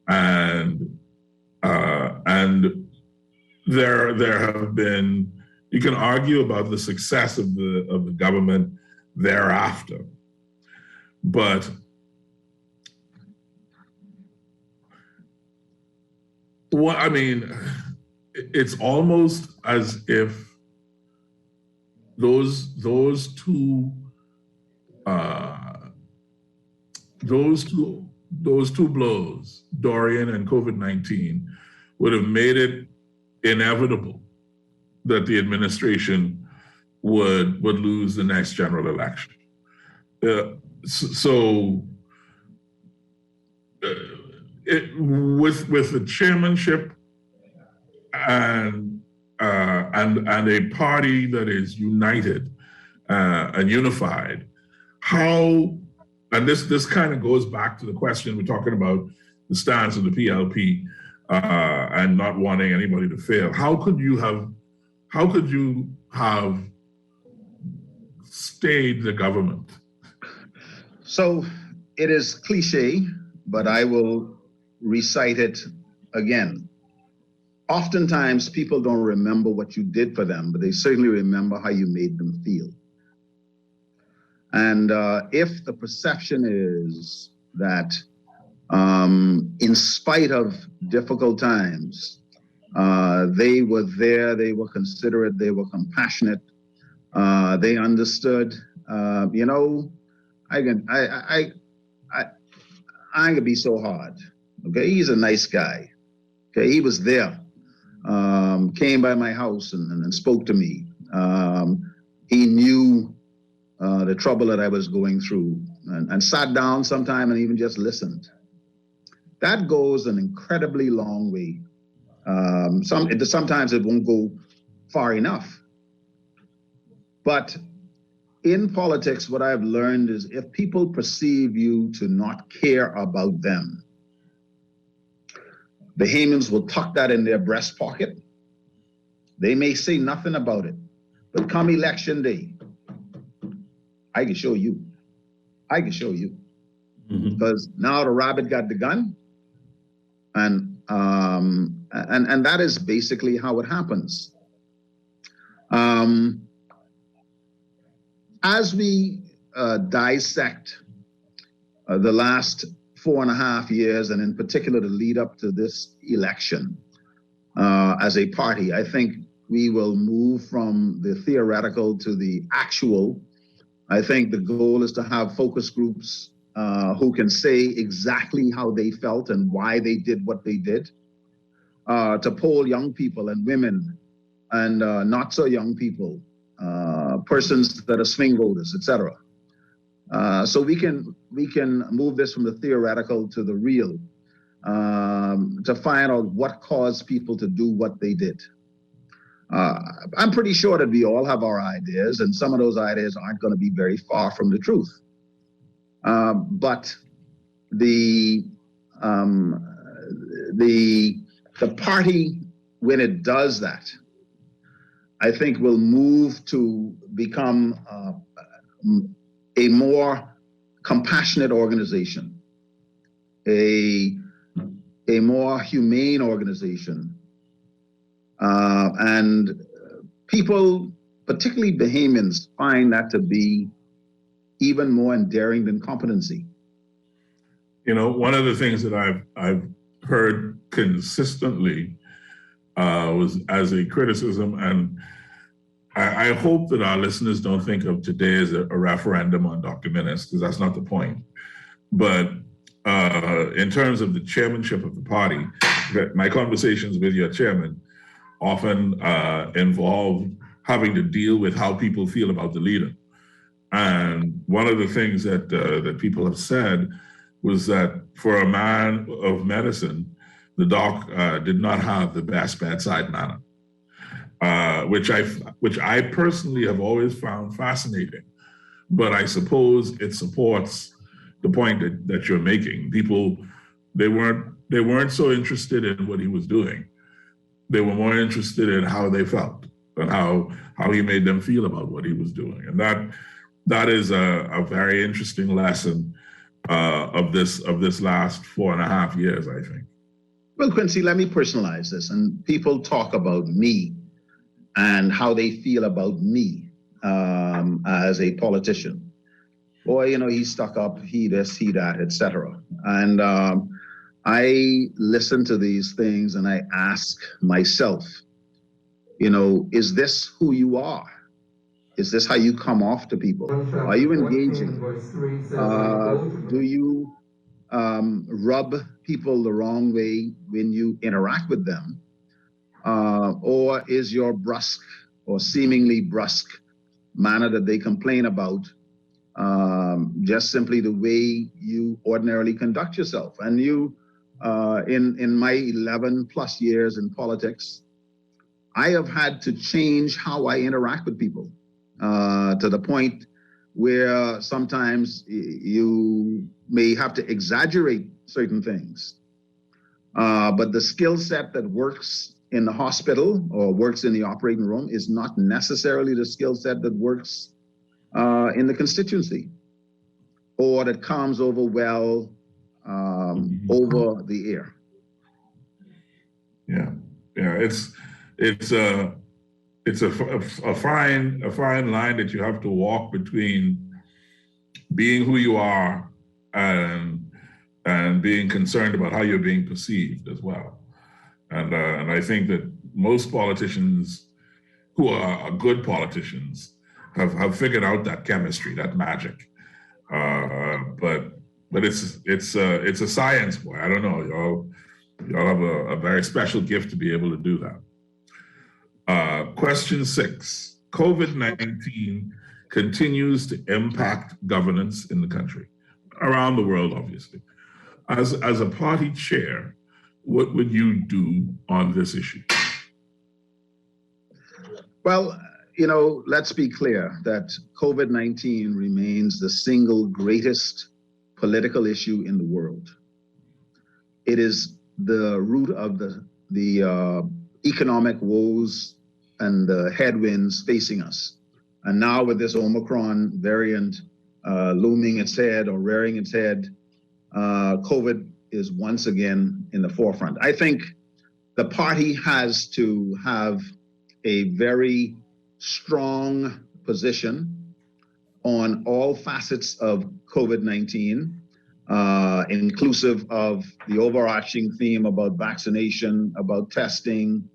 And there have been, you can argue about the success of the government thereafter, but it's almost as if those two blows, Dorian and COVID-19, would have made it inevitable that the administration would lose the next general election. With the chairmanship and a party that is united and unified, how, and this kind of goes back to the question we're talking about, the stance of the PLP and not wanting anybody to fail. How could you have stayed the government? So it is cliche, but I will recite it again. Oftentimes, people don't remember what you did for them, but they certainly remember how you made them feel. And if the perception is that in spite of difficult times, they were there, they were considerate, they were compassionate, they understood, I can be so hard. Okay, he's a nice guy. Okay, he was there, came by my house and spoke to me. He knew the trouble that I was going through and sat down sometime and even just listened. That goes an incredibly long way. Sometimes it won't go far enough. But in politics, what I've learned is if people perceive you to not care about them, Bahamians will tuck that in their breast pocket. They may say nothing about it, but come election day, I can show you. I can show you. Because now the rabbit got the gun, and that is basically how it happens. As we dissect the last 4.5 years, and in particular the lead up to this election, as a party, I think we will move from the theoretical to the actual. I think the goal is to have focus groups who can say exactly how they felt and why they did what they did, to poll young people and women and not so young people, persons that are swing voters, etc. So we can move this from the theoretical to the real, to find out what caused people to do what they did. I'm pretty sure that we all have our ideas, and some of those ideas aren't going to be very far from the truth. But the party, when it does that, I think will move to become a more compassionate organization, a more humane organization, and people, particularly Bahamians, find that to be even more endearing than competency. One of the things that I've heard consistently was as a criticism, and I hope that our listeners don't think of today as a referendum on Dr. Minnis, because that's not the point. But in terms of the chairmanship of the party, my conversations with your chairman often involve having to deal with how people feel about the leader. And one of the things that people have said was that for a man of medicine, the doc did not have the best bedside manner, which I personally have always found fascinating. But I suppose it supports the point that you're making. People, they weren't so interested in what he was doing. They were more interested in how they felt and how he made them feel about what he was doing. And that is a very interesting lesson of this last 4.5 years, I think. Well, Quincy, let me personalize this. And people talk about me and how they feel about me as a politician. Boy, he's stuck up, he this, he that, etc. And I listen to these things and I ask myself, is this who you are? Is this how you come off to people? Are you engaging? Do you rub people the wrong way when you interact with them? Or is your brusque or seemingly brusque manner that they complain about just simply the way you ordinarily conduct yourself? And you, in my 11 plus years in politics, I have had to change how I interact with people to the point where sometimes you may have to exaggerate certain things. But the skill set that works in the hospital or works in the operating room is not necessarily the skill set that works in the constituency, or that comes over well over the air. Yeah, it's a fine line that you have to walk between being who you are and being concerned about how you're being perceived as well. And I think that most politicians who are good politicians have figured out that chemistry, that magic. But it's a science, boy. I don't know. Y'all have a very special gift to be able to do that. Question 6. COVID-19 continues to impact governance in the country, around the world, obviously. As a party chair, what would you do on this issue? Well, let's be clear that COVID-19 remains the single greatest political issue in the world. It is the root of the economic woes and the headwinds facing us. And now with this Omicron variant looming its head or rearing its head, COVID is once again in the forefront. I think the party has to have a very strong position on all facets of COVID-19, inclusive of the overarching theme about vaccination, about testing,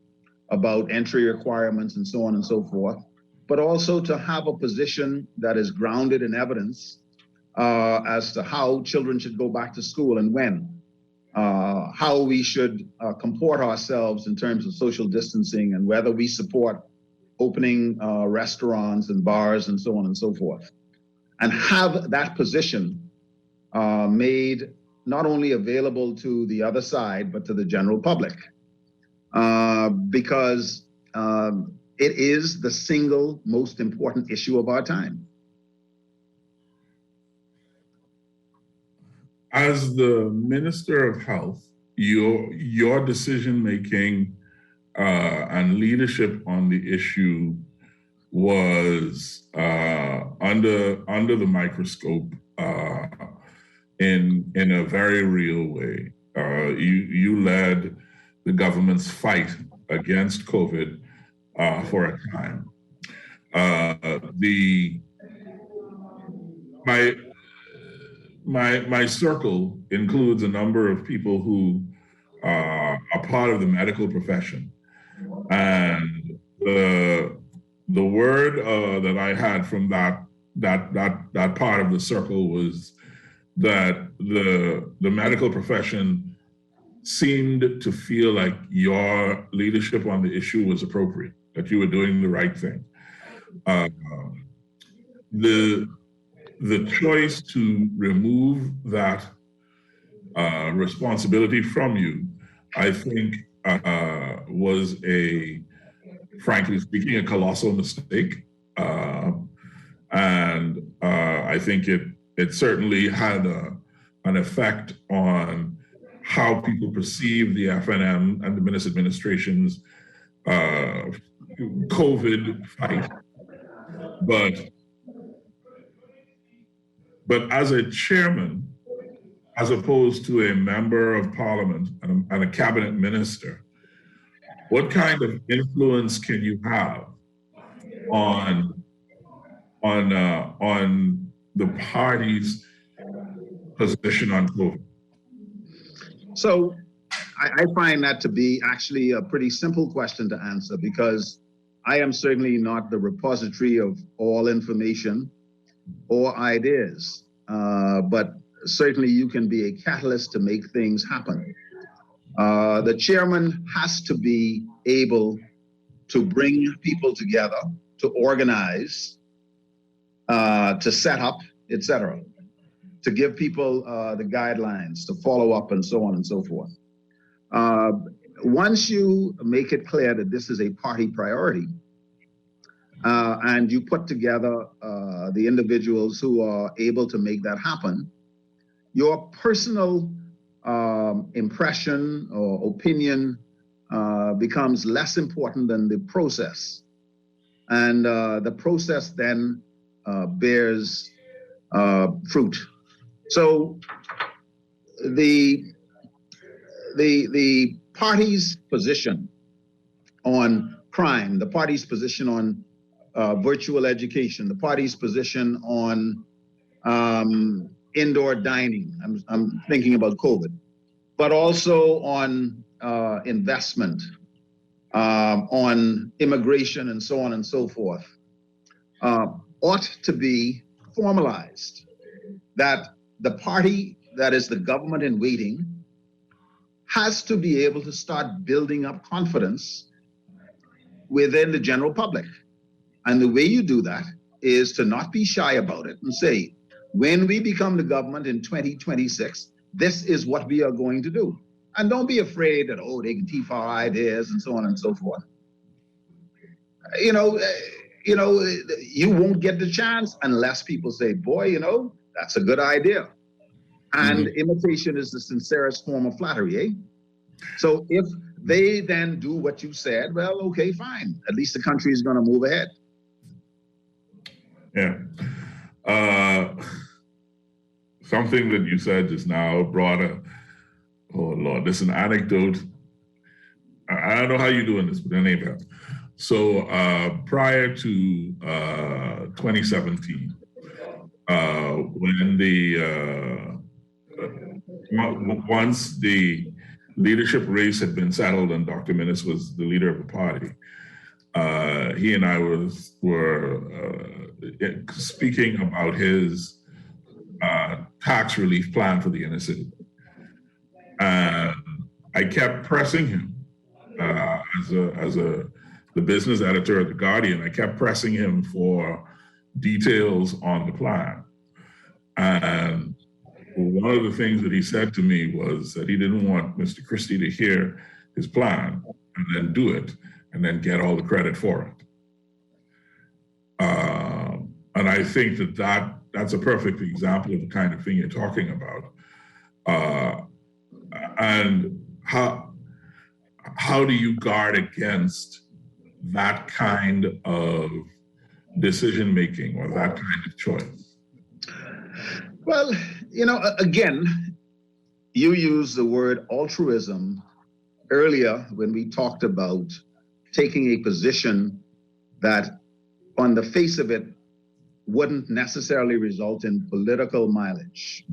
about entry requirements, and so on and so forth, but also to have a position that is grounded in evidence as to how children should go back to school and when, how we should comport ourselves in terms of social distancing, and whether we support opening restaurants and bars and so on and so forth, and have that position made not only available to the other side, but to the general public, because it is the single most important issue of our time. As the Minister of Health, your decision-making and leadership on the issue was under the microscope in a very real way. You led the government's fight against COVID for a time. My circle includes a number of people who are part of the medical profession, and the word that I had from that part of the circle was that the medical profession seemed to feel like your leadership on the issue was appropriate, that you were doing the right thing. The choice to remove that responsibility from you, I think, was frankly speaking, a colossal mistake. And I think it certainly had an effect on how people perceive the FNM and the Minister administration's COVID fight. But as a chairman, as opposed to a member of parliament and a cabinet minister, what kind of influence can you have on the party's position on COVID? So I find that to be actually a pretty simple question to answer, because I am certainly not the repository of all information or ideas, but certainly you can be a catalyst to make things happen. The chairman has to be able to bring people together, to organize, to set up, etc., to give people the guidelines, to follow up, and so on and so forth. Once you make it clear that this is a party priority, and you put together the individuals who are able to make that happen, your personal impression or opinion becomes less important than the process. And the process then bears fruit. So the party's position on crime, the party's position on virtual education, the party's position on indoor dining. I'm thinking about COVID, but also on investment, on immigration, and so on and so forth, ought to be formalized. That the party that is the government in waiting has to be able to start building up confidence within the general public. And the way you do that is to not be shy about it and say, when we become the government in 2026, this is what we are going to do. And don't be afraid that, oh, they can teeth our ideas and so on and so forth. You won't get the chance unless people say, boy, that's a good idea. And imitation is the sincerest form of flattery, eh? So if they then do what you said, well, okay, fine. At least the country is going to move ahead. Yeah. Something that you said just now brought oh Lord, this is an anecdote. I don't know how you're doing this, but anyhow. So prior to 2017, when once the leadership race had been settled and Dr. Minnis was the leader of the party, he and I were speaking about his tax relief plan for the inner city. And I kept pressing him as the business editor at The Guardian. I kept pressing him for details on the plan. And one of the things that he said to me was that he didn't want Mr. Christie to hear his plan and then do it and then get all the credit for it. And I think that's a perfect example of the kind of thing you're talking about. And how do you guard against that kind of decision making or that kind of choice? Well, again, you used the word altruism earlier when we talked about taking a position that on the face of it wouldn't necessarily result in political mileage.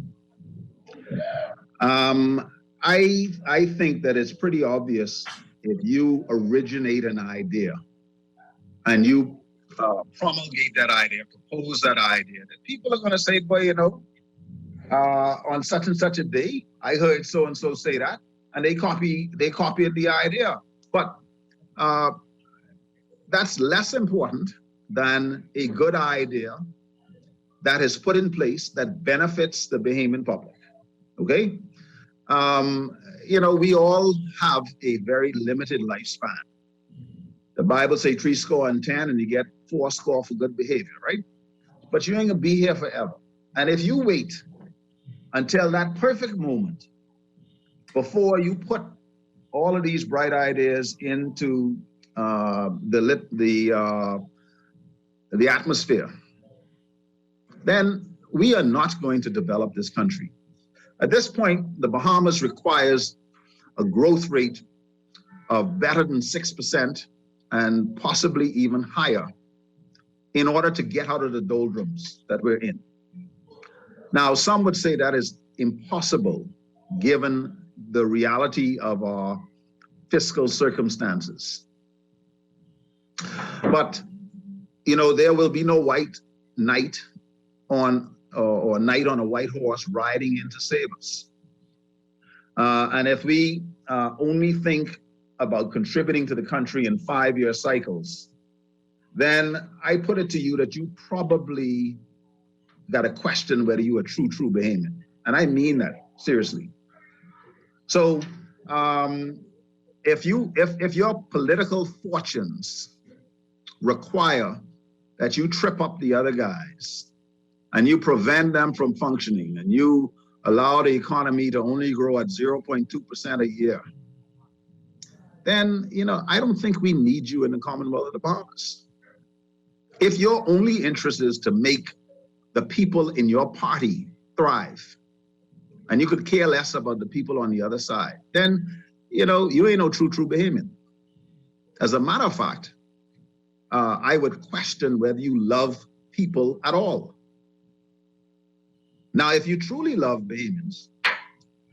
I think that it's pretty obvious if you originate an idea and you promulgate that idea, propose that idea, that people are going to say, boy, on such and such a day, I heard so and so say that, and they copied the idea. But that's less important than a good idea that is put in place that benefits the Bahamian public. Okay? We all have a very limited lifespan. The Bible says 70 and you get 80 for good behavior, right? But you ain't gonna be here forever. And if you wait until that perfect moment before you put all of these bright ideas into the atmosphere, then we are not going to develop this country. At this point, the Bahamas requires a growth rate of better than 6% and possibly even higher in order to get out of the doldrums that we're in. Now, some would say that is impossible given the reality of our fiscal circumstances. But, there will be no white knight on a white horse riding in to save us. And if we only think about contributing to the country in 5-year cycles, then I put it to you that you probably got to question whether you are true Bahamian. And I mean that seriously. So if your political fortunes require that you trip up the other guys and you prevent them from functioning and you allow the economy to only grow at 0.2% a year, then, I don't think we need you in the Commonwealth of the Bahamas. If your only interest is to make the people in your party thrive, and you could care less about the people on the other side, then, you ain't no true Bahamian. As a matter of fact, I would question whether you love people at all. Now, if you truly love Bahamians,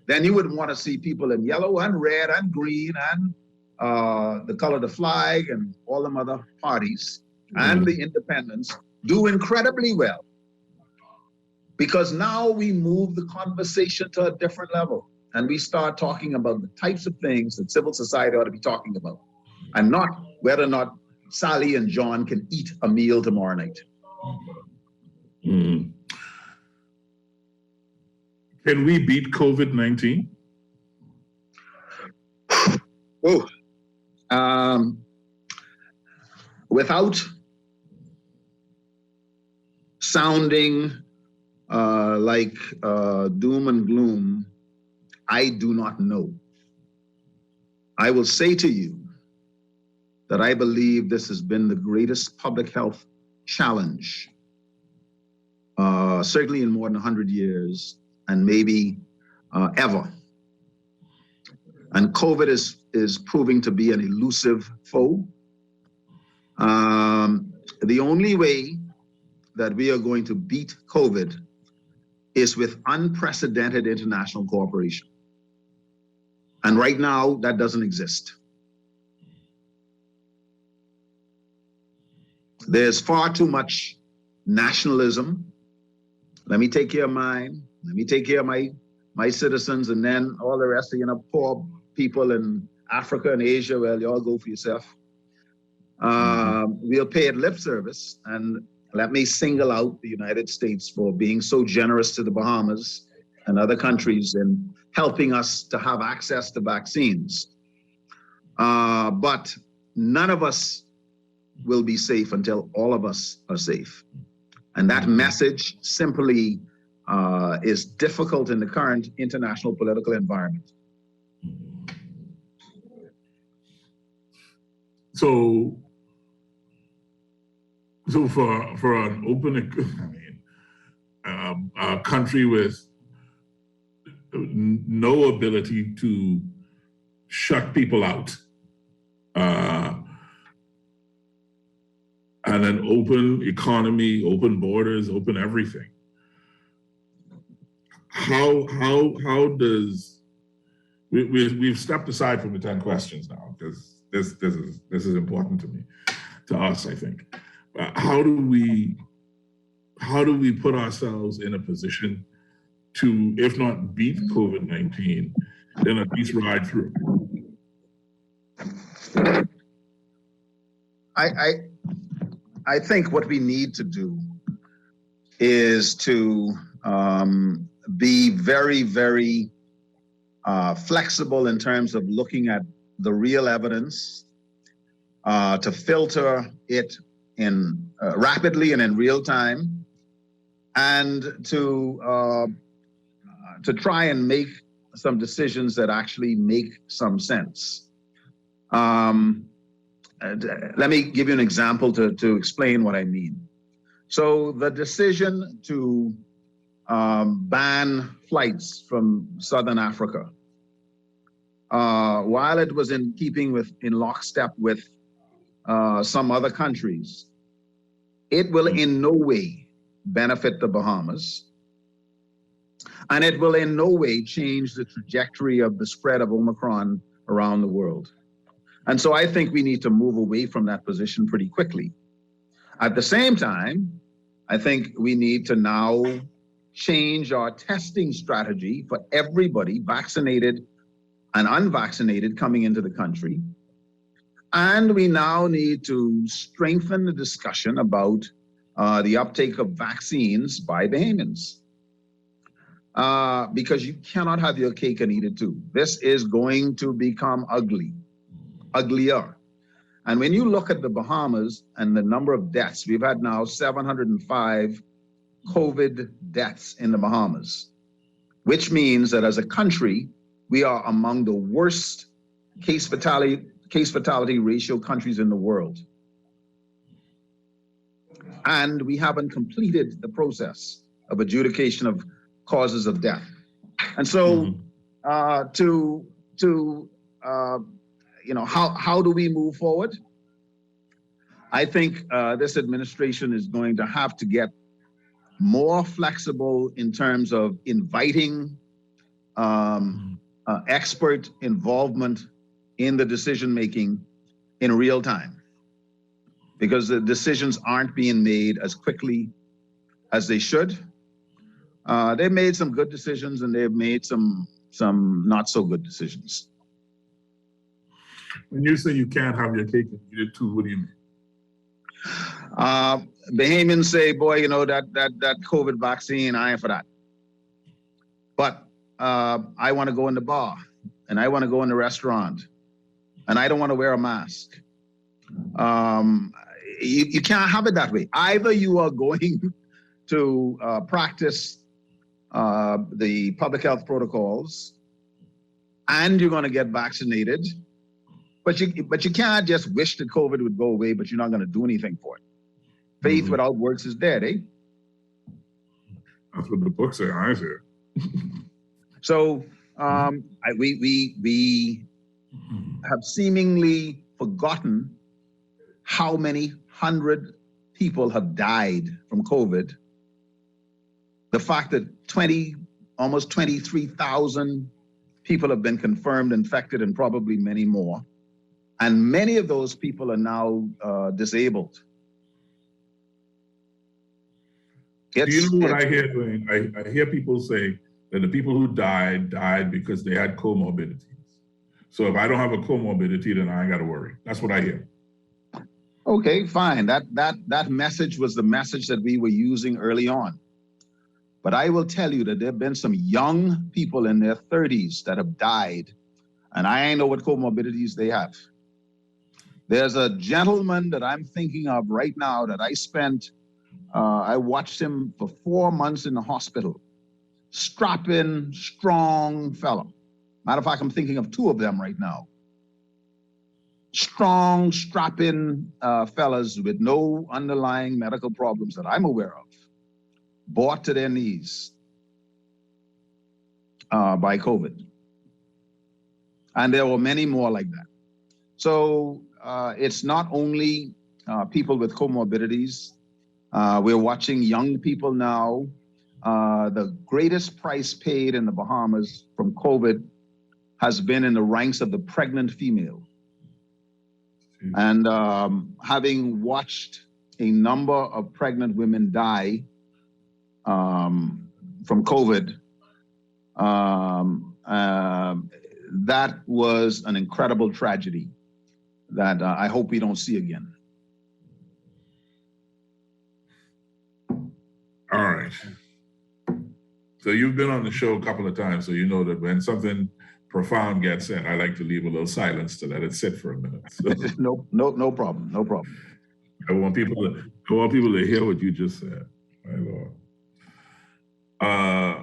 then you would want to see people in yellow and red and green and the color of the flag and all them other parties and the independents do incredibly well. Because now we move the conversation to a different level and we start talking about the types of things that civil society ought to be talking about, and not whether or not Sally and John can eat a meal tomorrow night. Mm. Can we beat COVID-19? Without sounding like doom and gloom, I do not know. I will say to you that I believe this has been the greatest public health challenge, certainly in more than 100 years, and maybe ever. And COVID is proving to be an elusive foe. The only way that we are going to beat COVID is with unprecedented international cooperation. And right now, that doesn't exist. There's far too much nationalism. Let me take care of mine. Let me take care of my citizens, and then all the rest of poor people in Africa and Asia, well, you all go for yourself. We'll pay it lip service, and let me single out the United States for being so generous to the Bahamas and other countries in helping us to have access to vaccines. But none of us will be safe until all of us are safe. And that message simply is difficult in the current international political environment. So for an open, a country with no ability to shut people out, and an open economy, open borders, open everything. How does we've stepped aside from the 10 questions now, because this is important to us, I think. How do we put ourselves in a position to, if not beat COVID-19, then at least ride through? I think what we need to do is to be very, very flexible in terms of looking at the real evidence, to filter it in rapidly and in real time, and to try and make some decisions that actually make some sense. Let me give you an example to explain what I mean. So the decision to ban flights from Southern Africa, while it was in lockstep with some other countries, it will in no way benefit the Bahamas, and it will in no way change the trajectory of the spread of Omicron around the world. And so I think we need to move away from that position pretty quickly. At the same time, I think we need to now change our testing strategy for everybody, vaccinated and unvaccinated, coming into the country. And we now need to strengthen the discussion about the uptake of vaccines by Bahamians. Because you cannot have your cake and eat it too. This is going to become uglier. And when you look at the Bahamas and the number of deaths, we've had now 705 COVID deaths in the Bahamas, which means that as a country, we are among the worst case fatality ratio countries in the world. and we haven't completed the process of adjudication of causes of death. And so, how do we move forward? I think this administration is going to have to get more flexible in terms of inviting expert involvement in the decision making in real time, because the decisions aren't being made as quickly as they should. They've made some good decisions and they've made some not so good decisions. When you say you can't have your cake and eat it too, what do you mean? Bahamians say, boy, that COVID vaccine, I ain't for that. But I want to go in the bar and I want to go in the restaurant and I don't want to wear a mask. You can't have it that way. Either you are going to practice the public health protocols and you're going to get vaccinated, but you can't just wish that COVID would go away, but you're not going to do anything for it. Faith without works is dead, eh? That's what the book says. I say. So we have seemingly forgotten how many 100 people have died from COVID. The fact that almost 23,000 people have been confirmed infected and probably many more. And many of those people are now disabled. Do you know what I hear, Dwayne? I hear people say that the people who died because they had comorbidities. So if I don't have a comorbidity, then I ain't got to worry. That's what I hear. Okay, fine. That message was the message that we were using early on. But I will tell you that there have been some young people in their 30s that have died, and I ain't know what comorbidities they have. There's a gentleman that I'm thinking of right now that I watched him for 4 months in the hospital. Strapping, strong fellow. Matter of fact, I'm thinking of 2 of them right now. Strong, strapping fellas with no underlying medical problems that I'm aware of, brought to their knees by COVID. And there were many more like that. So it's not only people with comorbidities. We're watching young people now. The greatest price paid in the Bahamas from COVID has been in the ranks of the pregnant female. And having watched a number of pregnant women die from COVID, that was an incredible tragedy that I hope we don't see again. All right. So you've been on the show a couple of times, so you know that when something profound gets said, I like to leave a little silence to let it sit for a minute. So, no problem. I want people to hear what you just said. My Lord.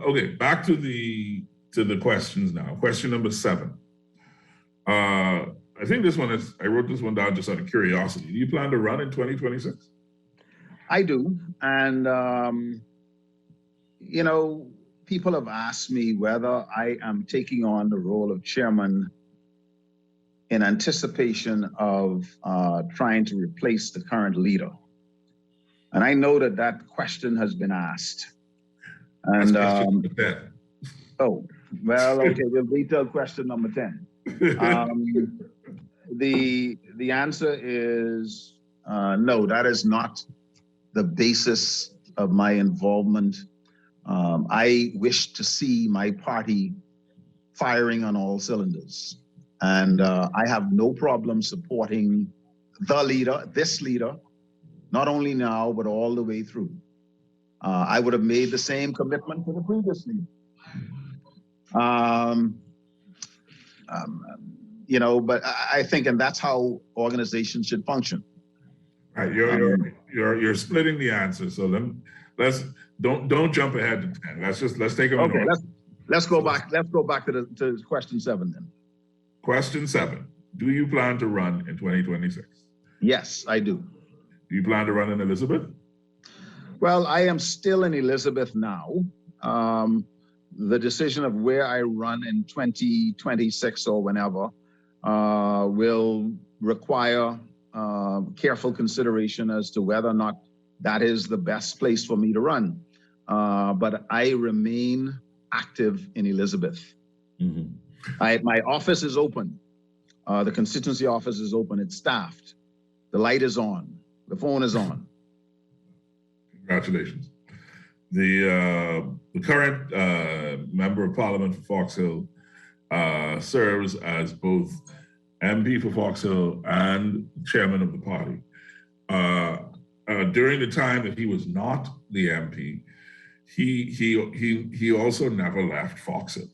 Okay, back to the questions now. Question number 7. I think this one I wrote this one down just out of curiosity. Do you plan to run in 2026? I do, and people have asked me whether I am taking on the role of chairman in anticipation of trying to replace the current leader. And I know that question has been asked. And oh, well, okay, we'll detail question number 10. The answer is no, that is not the basis of my involvement. I wish to see my party firing on all cylinders. And I have no problem supporting this leader, not only now, but all the way through. I would have made the same commitment to the previous leader. But I think, and that's how organizations should function. All right, you're splitting the answer. So don't jump ahead to 10. Let's take them. Okay, let's go back to question 7 then. Question 7. Do you plan to run in 2026? Yes, I do. Do you plan to run in Elizabeth? Well, I am still in Elizabeth now. The decision of where I run in 2026 or whenever will require careful consideration as to whether or not that is the best place for me to run. But I remain active in Elizabeth. Mm-hmm. My office is open. The constituency office is open. It's staffed. The light is on. The phone is on. Congratulations. The current member of Parliament for Fox Hill serves as both MP for Fox Hill and chairman of the party. During the time that he was not the MP, he also never left Fox Hill.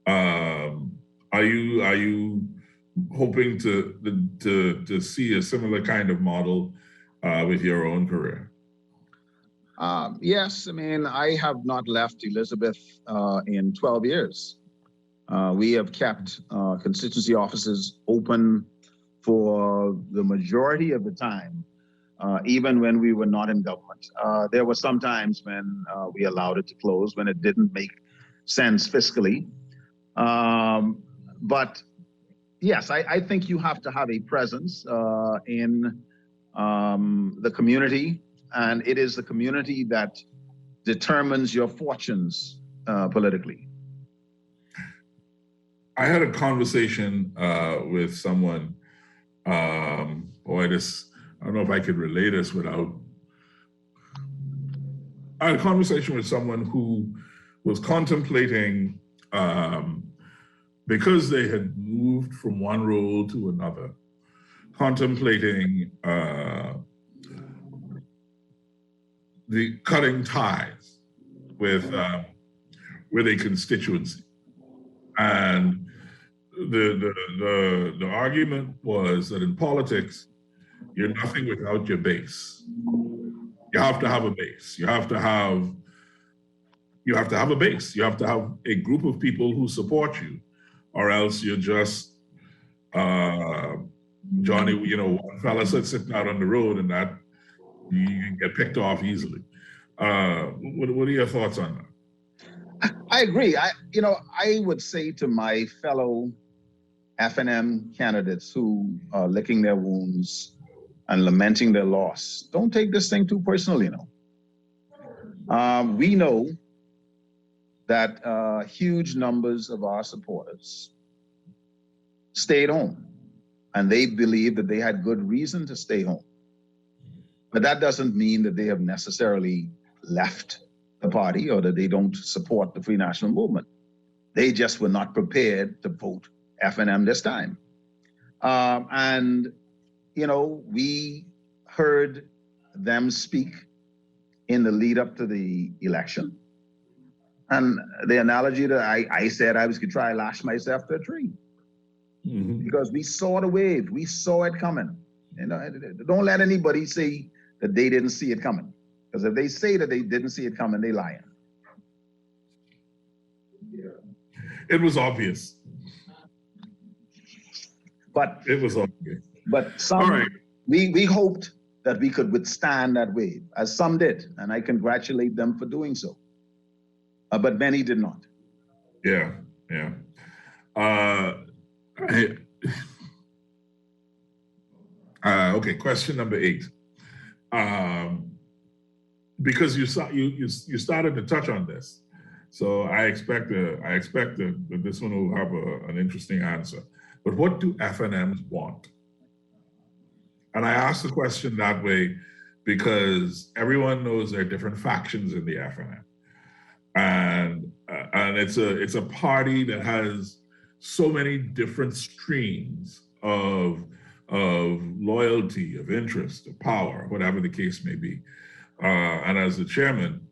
Are you hoping to see a similar kind of model with your own career? Yes, I mean, I have not left Elizabeth in 12 years. We have kept constituency offices open for the majority of the time, even when we were not in government. There were some times when we allowed it to close, when it didn't make sense fiscally. But yes, I think you have to have a presence in the community, and it is the community that determines your fortunes politically. I had a conversation with someone. I don't know if I could relay this without. I had a conversation with someone who was contemplating, because they had moved from one role to another, contemplating the cutting ties with a constituency. And the argument was that in politics, you're nothing without your base. You have to have a base. You have to have a base. You have to have a group of people who support you, or else you're just Johnny, one fella sitting out on the road, and that you can get picked off easily. What are your thoughts on that? I agree. I would say to my fellow FNM candidates who are licking their wounds and lamenting their loss, don't take this thing too personally. We know that huge numbers of our supporters stayed home, and they believe that they had good reason to stay home. But that doesn't mean that they have necessarily left the party or that they don't support the Free National Movement. They just were not prepared to vote FNM this time. We heard them speak in the lead up to the election. And the analogy that I said I was going to try to lash myself to a tree. Mm-hmm. Because we saw the wave, we saw it coming. Don't let anybody say that they didn't see it coming. Because if they say that they didn't see it coming, they lying. It was obvious. But it was obvious. But we hoped that we could withstand that wave, as some did, and I congratulate them for doing so. But many did not. Yeah. Okay, question number 8. Because you started to touch on this, so I expect that this one will have an interesting answer. But what do FNMs want? And I ask the question that way because everyone knows there are different factions in the FNM, and it's a party that has so many different streams of loyalty, of interest, of power, whatever the case may be. And as the chairman,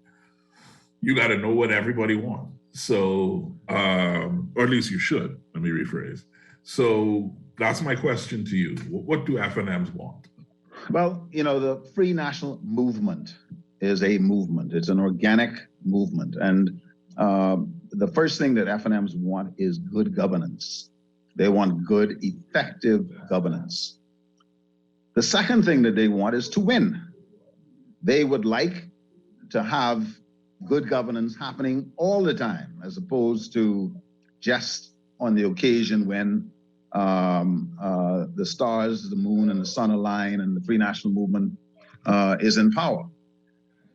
you got to know what everybody wants. So, or at least you should, let me rephrase. So that's my question to you. What do FNMs want? Well, the Free National Movement is a movement. It's an organic movement. And the first thing that FNMs want is good governance. They want good, effective governance. The second thing that they want is to win. They would like to have good governance happening all the time, as opposed to just on the occasion when the stars, the moon, and the sun align and the Free National Movement is in power.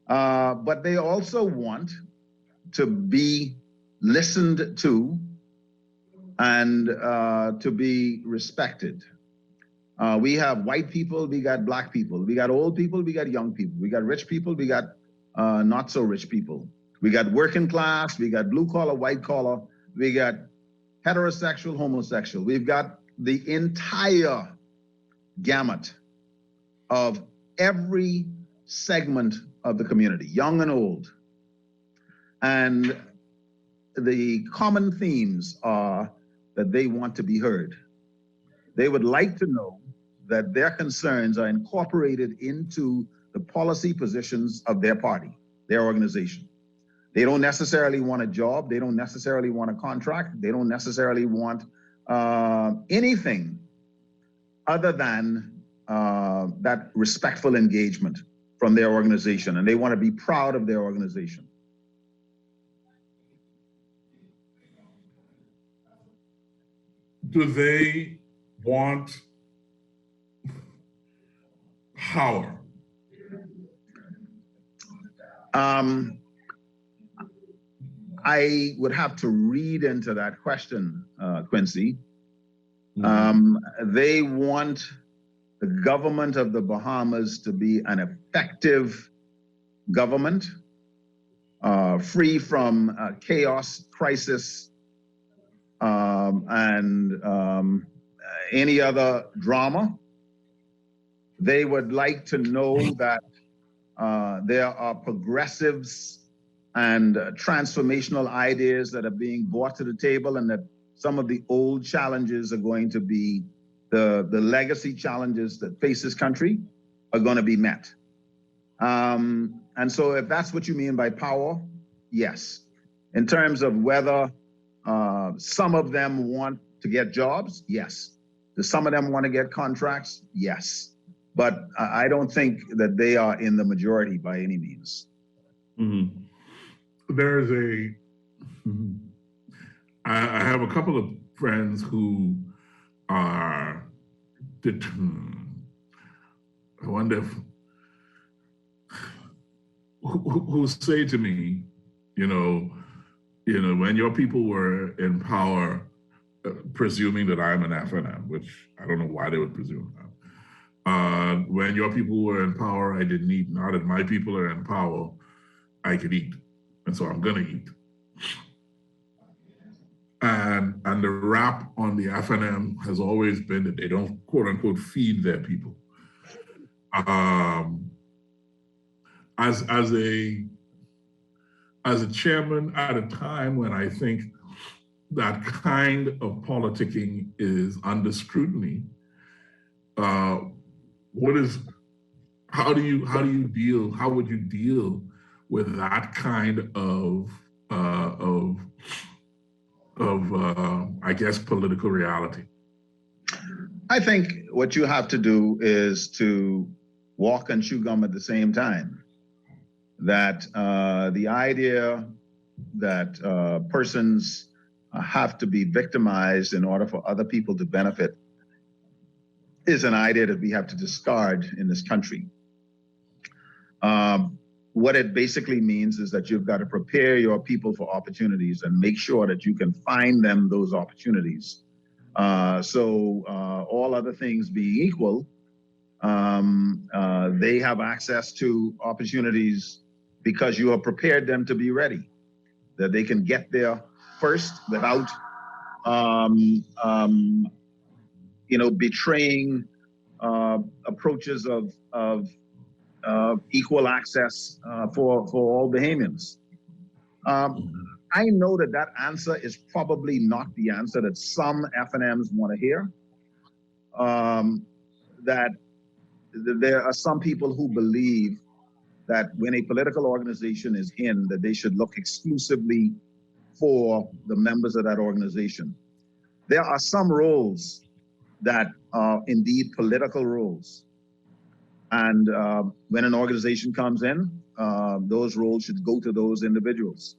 But they also want to be listened to and to be respected. We have white people, we got black people, we got old people, we got young people, we got rich people, we got not so rich people. We got working class, we got blue collar, white collar, we got heterosexual, homosexual. We've got the entire gamut of every segment of the community, young and old. And the common themes are that they want to be heard. They would like to know that their concerns are incorporated into the policy positions of their party, their organization. They don't necessarily want a job. They don't necessarily want a contract. They don't necessarily want anything other than that respectful engagement from their organization, and they want to be proud of their organization. Do they want power? I would have to read into that question, Quincy. They want the government of the Bahamas to be an effective government, free from chaos, crisis, and any other drama. They would like to know that there are progressives and transformational ideas that are being brought to the table, and that some of the old challenges are going to be the legacy challenges that face this country are going to be met. And so if that's what you mean by power, yes. In terms of whether some of them want to get jobs, yes. Do some of them want to get contracts? Yes. But I don't think that they are in the majority by any means. Mm-hmm. There's I have a couple of friends who are, I wonder if, who say to me, when your people were in power, presuming that I'm an FNM, which I don't know why they would presume that. When your people were in power, I didn't eat. Now that my people are in power, I could eat. And so I'm gonna eat. And the rap on the FNM has always been that they don't, quote unquote, feed their people. As a chairman at a time when I think that kind of politicking is under scrutiny, how would you deal with that kind of I guess, political reality? I think what you have to do is to walk and chew gum at the same time. That the idea that persons have to be victimized in order for other people to benefit is an idea that we have to discard in this country. What it basically means is that you've got to prepare your people for opportunities and make sure that you can find them those opportunities. So all other things being equal, they have access to opportunities because you have prepared them to be ready, that they can get there first without, betraying approaches of equal access for all Bahamians. I know that answer is probably not the answer that some FNMs want to hear. That there are some people who believe that when a political organization is in, that they should look exclusively for the members of that organization. There are some roles that are indeed political roles. And when an organization comes in, those roles should go to those individuals.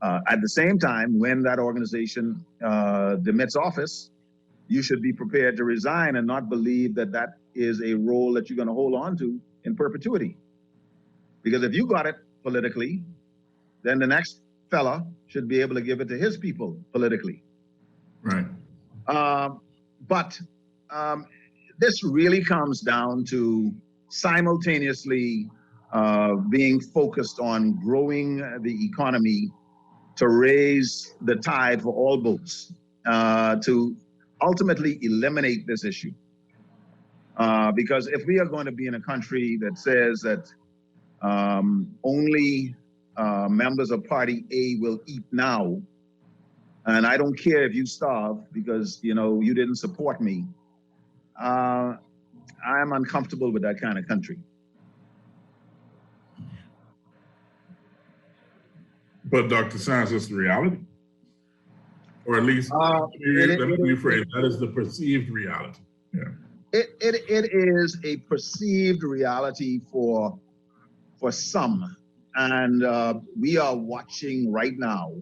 At the same time, when that organization demits office, you should be prepared to resign and not believe that that is a role that you're going to hold on to in perpetuity. Because if you got it politically, then the next fella should be able to give it to his people politically. Right. But this really comes down to simultaneously being focused on growing the economy to raise the tide for all boats, to ultimately eliminate this issue. Because if we are going to be in a country that says that only members of Party A will eat now, and I don't care if you starve because you didn't support me, I'm uncomfortable with that kind of country. But Dr. Sands, that's the reality. Or at least, let me rephrase, that is the perceived reality. Yeah. It is a perceived reality for some. And we are watching right now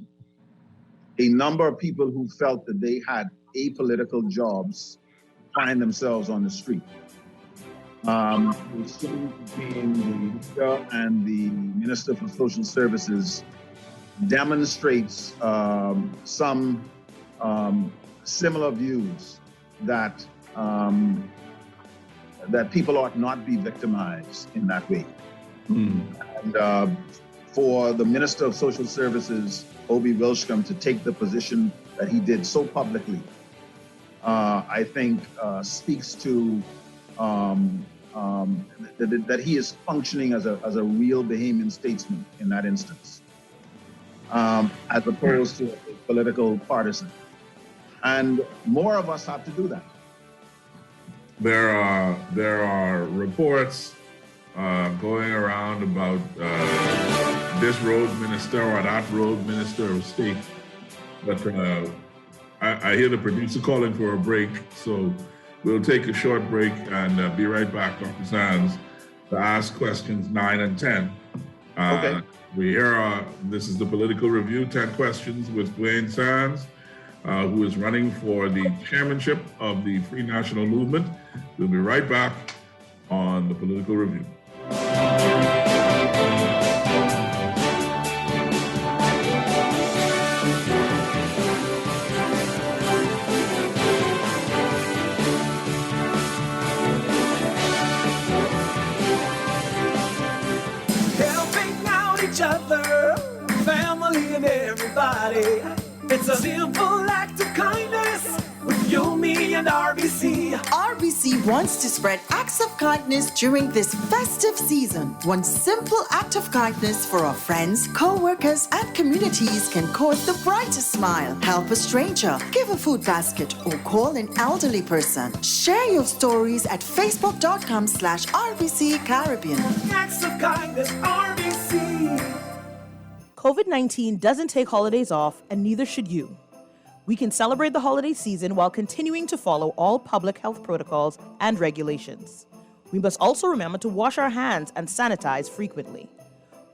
a number of people who felt that they had apolitical jobs find themselves on the street. The leader and the Minister for Social Services demonstrates some similar views that that people ought not be victimized in that way. And for the Minister of Social Services, Obi Wilshcombe, to take the position that he did so publicly, I think speaks to that he is functioning as a real Bahamian statesman in that instance, as opposed to a political partisan. And more of us have to do that. There are reports going around about this road minister or that road minister of state. But I hear the producer calling for a break, so we'll take a short break and be right back, Dr. Sands, to ask questions 9 and 10. Okay. This is the Political Review, 10 questions with Dwayne Sands, who is running for the chairmanship of the Free National Movement. We'll be right back on the Political Review. Helping out each other, family and everybody. It's a simple act of kindness with you, me, and RBC. RBC wants to spread acts of kindness during this festive season. One simple act of kindness for our friends, co-workers, and communities can cause the brightest smile. Help a stranger, give a food basket, or call an elderly person. Share your stories at facebook.com/RBC Caribbean. Acts of kindness, RBC. COVID-19 doesn't take holidays off, and neither should you. We can celebrate the holiday season while continuing to follow all public health protocols and regulations. We must also remember to wash our hands and sanitize frequently.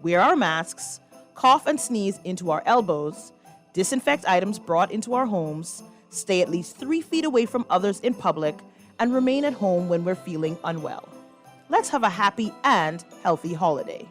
Wear our masks, cough and sneeze into our elbows, disinfect items brought into our homes, stay at least 3 feet away from others in public, and remain at home when we're feeling unwell. Let's have a happy and healthy holiday.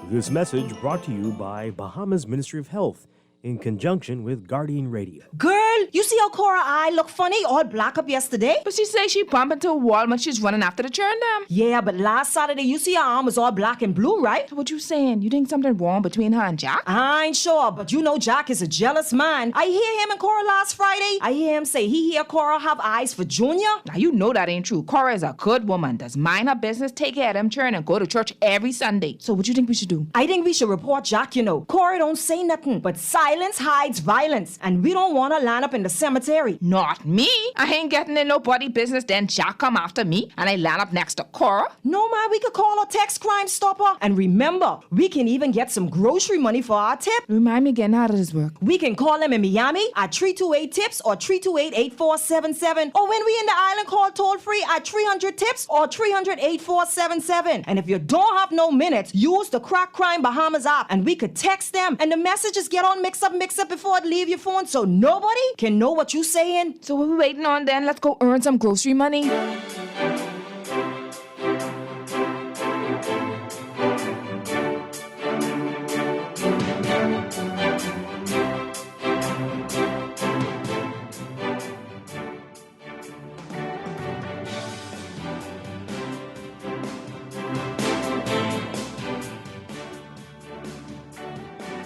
This message brought to you by Bahamas Ministry of Health in conjunction with Guardian Radio. Girl, you see how Cora eye look funny, all black up yesterday? But she say she bumped into a wall when she's running after the churn them. Yeah, but last Saturday you see her arm was all black and blue, right? What you saying? You think something wrong between her and Jack? I ain't sure, but you know Jack is a jealous man. I hear him and Cora last Friday. I hear him say he hear Cora have eyes for Junior. Now you know that ain't true. Cora is a good woman, does mind her business, take care of them churn, and go to church every Sunday. So what you think we should do? I think we should report Jack, you know. Cora don't say nothing, but side Silence hides violence, and we don't want to line up in the cemetery. Not me. I ain't getting in nobody business, then Jack come after me, and I land up next to Cora. No, man, we could call a text Crime Stopper. And remember, we can even get some grocery money for our tip. Remind me again how does this work? We can call them in Miami at 328-TIPS or 328-8477. Or when we in the island, call toll-free at 300-TIPS or 300-8477. And if you don't have no minutes, use the Crack Crime Bahamas app and we could text them. And the messages get all mix up before it leave your phone so nobody can know what you saying. So what we waiting on then? Let's go earn some grocery money.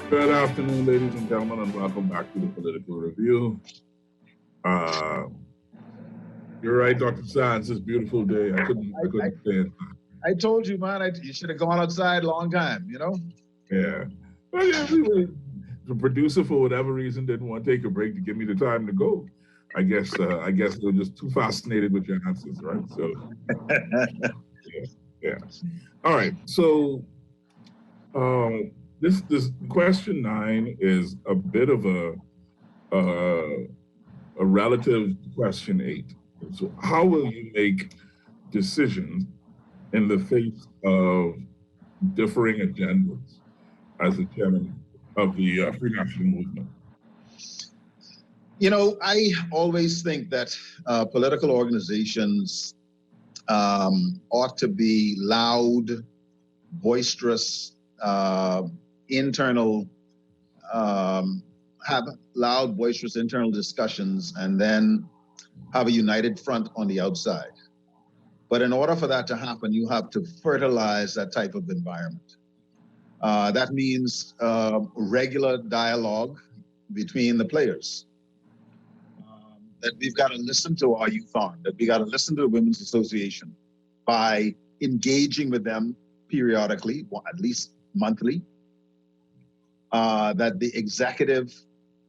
Good afternoon, ladies and gentlemen, and welcome back to the Political Review. You're right, Dr. Sands. This beautiful day. I couldn't stand. I told you, man. You should have gone outside a long time. You know. Yeah. Well, yeah. The producer, for whatever reason, didn't want to take a break to give me the time to go. I guess they were just too fascinated with your answers, right? So. Yeah. All right. So. This question 9 is a bit of a relative to question 8. So how will you make decisions in the face of differing agendas as the chairman of the Free National Movement? You know, I always think that political organizations ought to be loud, boisterous, have loud, boisterous internal discussions, and then have a united front on the outside. But in order for that to happen, you have to fertilize that type of environment. That means regular dialogue between the players. That we've got to listen to our youth on, that we got to listen to the Women's Association by engaging with them periodically, or at least monthly. That the executive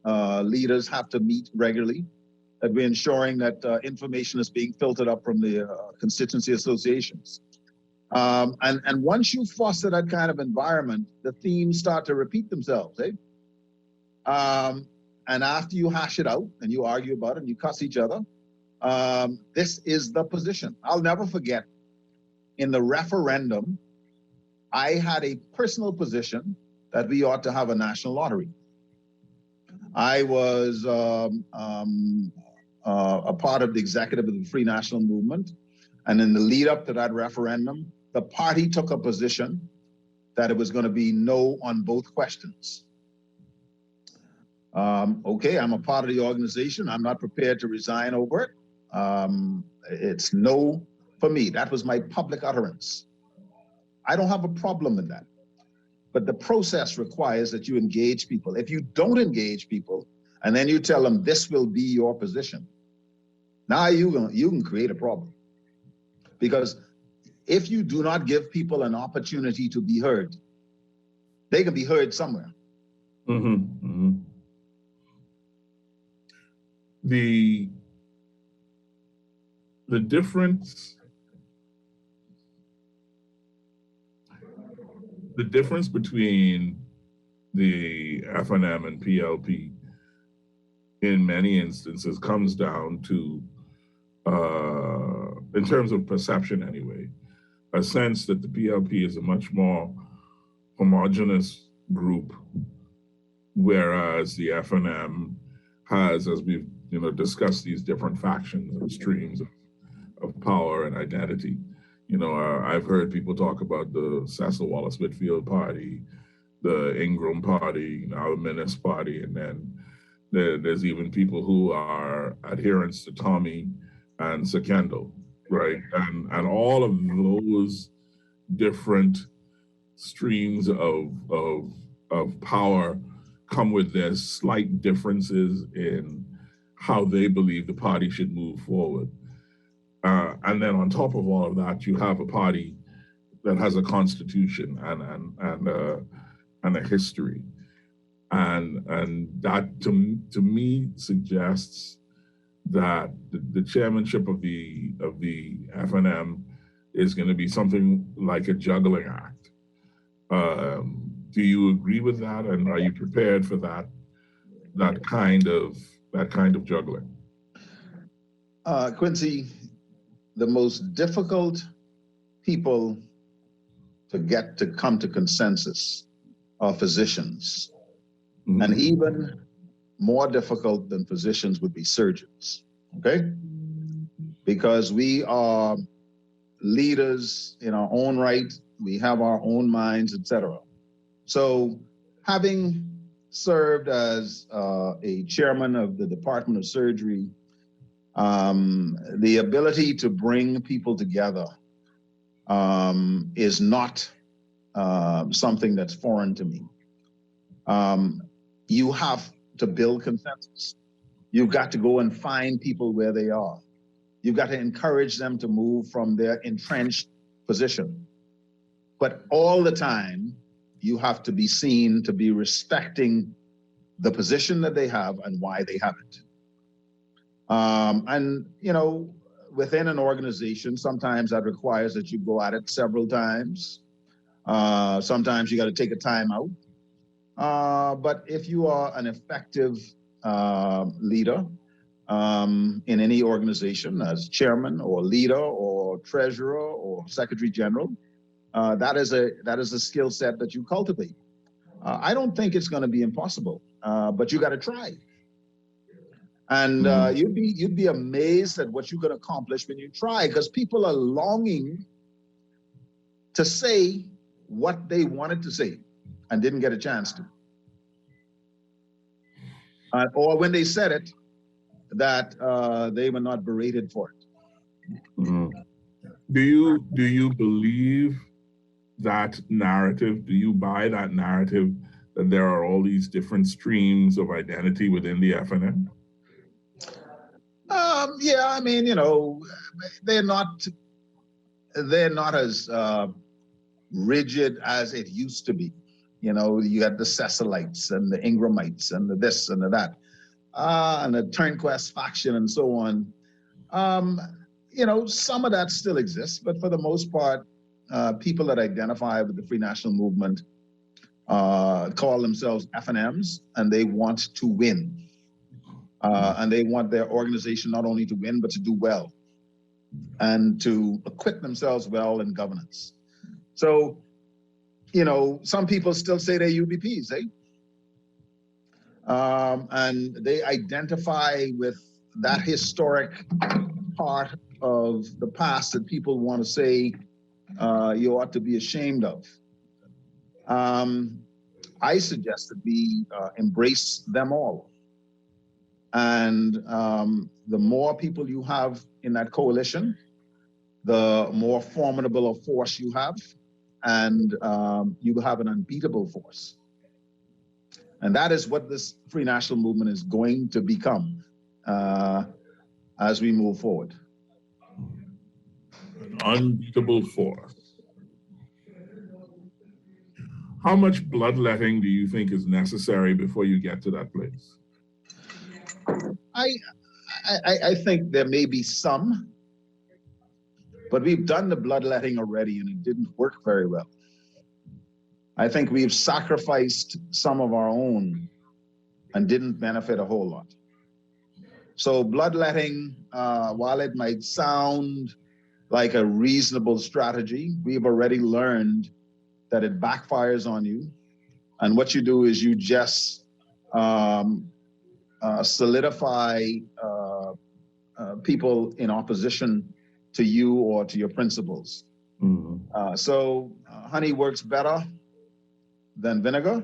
leaders have to meet regularly, that we're ensuring that information is being filtered up from the constituency associations. And once you foster that kind of environment, the themes start to repeat themselves, eh? And after you hash it out and you argue about it and you cuss each other, this is the position. I'll never forget, in the referendum, I had a personal position that we ought to have a national lottery. I was a part of the executive of the Free National Movement. And in the lead up to that referendum, the party took a position that it was going to be no on both questions. Okay, I'm a part of the organization. I'm not prepared to resign over it. It's no for me. That was my public utterance. I don't have a problem with that. But the process requires that you engage people. If you don't engage people, and then you tell them this will be your position, now you can create a problem. Because if you do not give people an opportunity to be heard, they can be heard somewhere. Mm-hmm. Mm-hmm. The difference between the FNM and PLP in many instances comes down to, in terms of perception anyway, a sense that the PLP is a much more homogenous group, whereas the FNM has, as we've discussed, these different factions and streams of power and identity. I've heard people talk about the Cecil Wallace Whitfield Party, the Ingram Party, now the Menace Party, and then there's even people who are adherents to Tommy and Sekendo, right? And all of those different streams of power come with their slight differences in how they believe the party should move forward. And then on top of all of that, you have a party that has a constitution and a history. and that to me suggests that the chairmanship of the FNM is going to be something like a juggling act. Do you agree with that, and are you prepared for that kind of juggling? Quincy, the most difficult people to come to consensus are physicians. Mhm. And even more difficult than physicians would be surgeons, okay? Because we are leaders in our own right, we have our own minds, etc. So having served as a chairman of the Department of Surgery, the ability to bring people together is not something that's foreign to me. You have to build consensus. You've got to go and find people where they are. You've got to encourage them to move from their entrenched position. But all the time, you have to be seen to be respecting the position that they have and why they have it. And, you know, within an organization, sometimes that requires that you go at it several times. Sometimes you got to take a time out. But if you are an effective leader in any organization as chairman or leader or treasurer or secretary general, that is a skill set that you cultivate. I don't think it's going to be impossible, but you got to try. And you'd be amazed at what you can accomplish when you try, because people are longing to say what they wanted to say and didn't get a chance to. Or when they said it, that they were not berated for it. Mhm. Do you believe that narrative? Do you buy that narrative that there are all these different streams of identity within the FNM? Yeah, I mean, you know, they're not as rigid as it used to be. You know, you got the Cecilites and the Ingramites and the this and the that, and the Turnquest faction and so on. You know, some of that still exists, but for the most part, people that identify with the Free National Movement call themselves FNMs, and they want to win. And they want their organization not only to win, but to do well and to acquit themselves well in governance. So, you know, some people still say they're UBPs, eh? And they identify with that historic part of the past that people want to say you ought to be ashamed of. I suggest that we embrace them all. And the more people you have in that coalition, the more formidable a force you have, and you have an unbeatable force. And that is what this Free National Movement is going to become as we move forward. An unbeatable force. How much bloodletting do you think is necessary before you get to that place? I think there may be some, but we've done the bloodletting already and it didn't work very well. I think we've sacrificed some of our own and didn't benefit a whole lot. So bloodletting, while it might sound like a reasonable strategy, we've already learned that it backfires on you. And what you do is you just solidify people in opposition to you or to your principles. Mm-hmm. So honey works better than vinegar.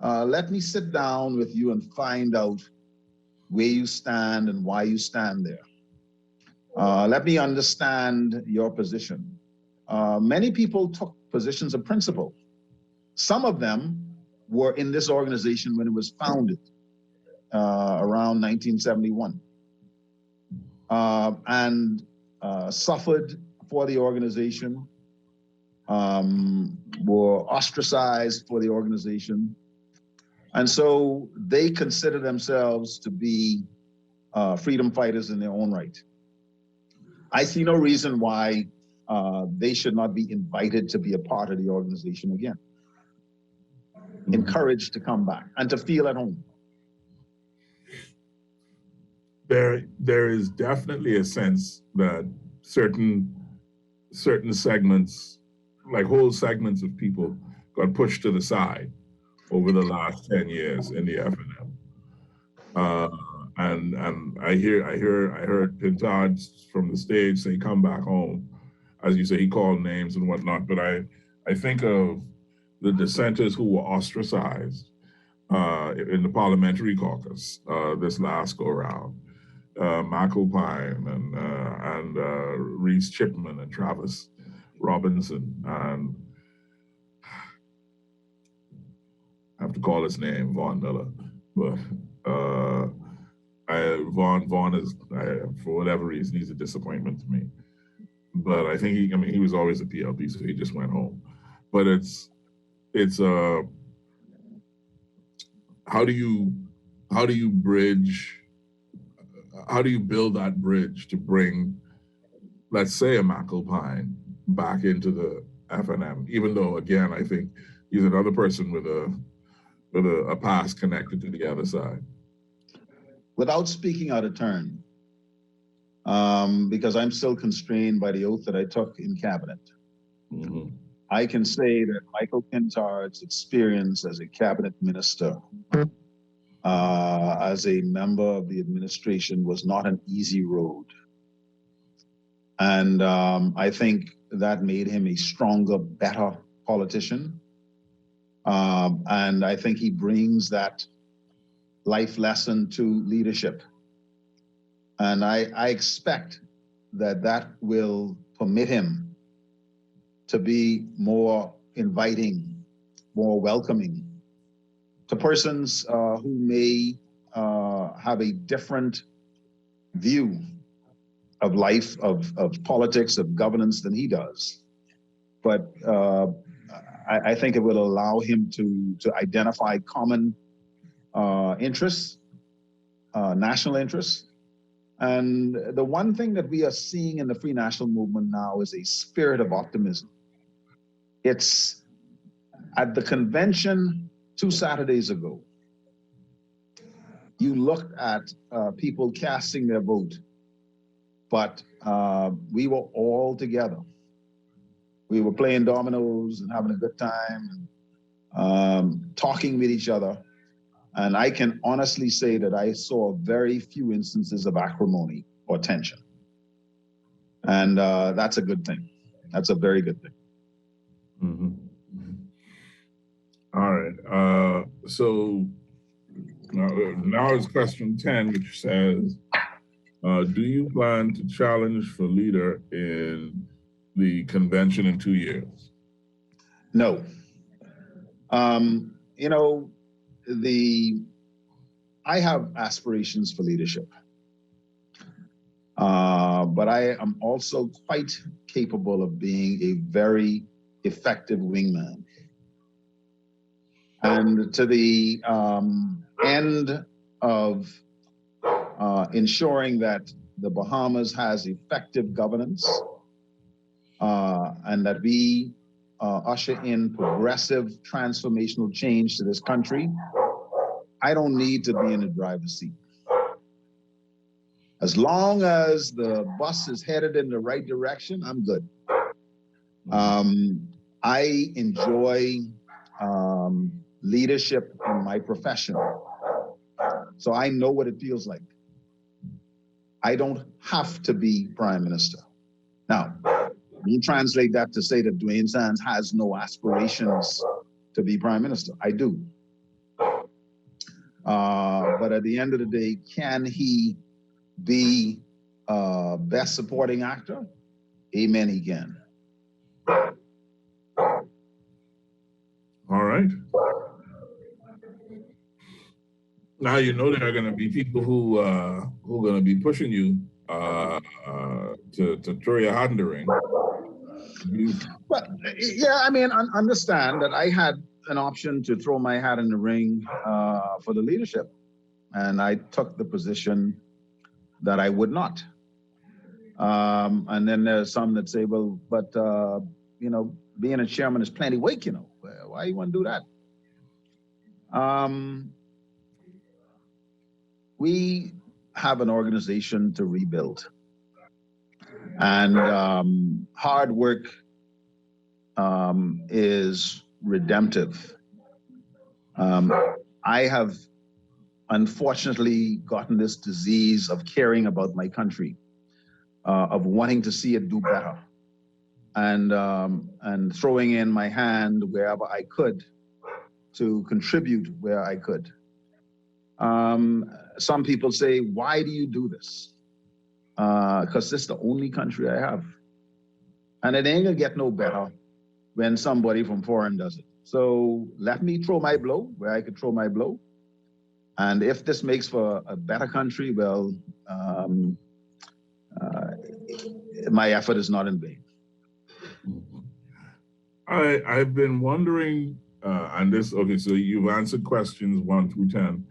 Let me sit down with you and find out where you stand and why you stand there. Let me understand your position. Many people took positions of principle. Some of them were in this organization when it was founded around 1971 and suffered for the organization, were ostracized for the organization, And so they consider themselves to be freedom fighters in their own right. I see no reason why they should not be invited to be a part of the organization again. Encouraged to come back and to feel at home. There is definitely a sense that certain segments, like whole segments of people, got pushed to the side over the last 10 years in the FNM. And I heard Pintard from the stage say, "Come back home." As you say, he called names and whatnot, but I think of the dissenters who were ostracized in the parliamentary caucus this last go round. McAlpine and Reese Chipman and Travis Robinson, and I have to call his name, Vaughn Miller, but Vaughn is, for whatever reason, he's a disappointment to me. But I think he was always a PLP, so he just went home. But it's how do you bridge? How do you build that bridge to bring, let's say, a McAlpine back into the FNM? Even though, again, I think he's another person with a past connected to the other side. Without speaking out of turn, because I'm still constrained by the oath that I took in cabinet, I can say that Michael Pintard's experience as a cabinet minister, as a member of the administration, was not an easy road. And I think that made him a stronger, better politician. And I think he brings that life lesson to leadership. And I expect that will permit him to be more inviting, more welcoming to persons who may have a different view of life, of politics, of governance than he does. But I think it will allow him to identify common interests, national interests. And the one thing that we are seeing in the Free National Movement now is a spirit of optimism. It's at the convention 2 Saturdays ago, you looked at people casting their vote, but we were all together. We were playing dominoes and having a good time, talking with each other. And I can honestly say that I saw very few instances of acrimony or tension. And that's a good thing. That's a very good thing. All right. So now is question 10, which says, do you plan to challenge for leader in the convention in 2 years? No. I have aspirations for leadership, but I am also quite capable of being a very effective wingman. And to the end of ensuring that the Bahamas has effective governance and that we usher in progressive transformational change to this country, I don't need to be in the driver's seat. As long as the bus is headed in the right direction, I'm good. I enjoy leadership in my profession. So I know what it feels like. I don't have to be prime minister. Now, you translate that to say that Dwayne Sands has no aspirations to be prime minister. I do. But at the end of the day, can he be best supporting actor? Amen, he can. All right. Now you know there are going to be people who are going to be pushing you to throw your hat in the ring. But yeah, I mean, understand that I had an option to throw my hat in the ring for the leadership, and I took the position that I would not. And then there's some that say, well, but being a chairman is plenty work, Why you want to do that? We have an organization to rebuild, and hard work is redemptive. I have unfortunately gotten this disease of caring about my country, of wanting to see it do better, and throwing in my hand wherever I could to contribute where I could. Some people say, why do you do this? Because this is the only country I have. And it ain't gonna get no better when somebody from foreign does it. So let me throw my blow where I could throw my blow. And if this makes for a better country, well, my effort is not in vain. I've been wondering, and this, okay, so you've answered questions 1 through 10.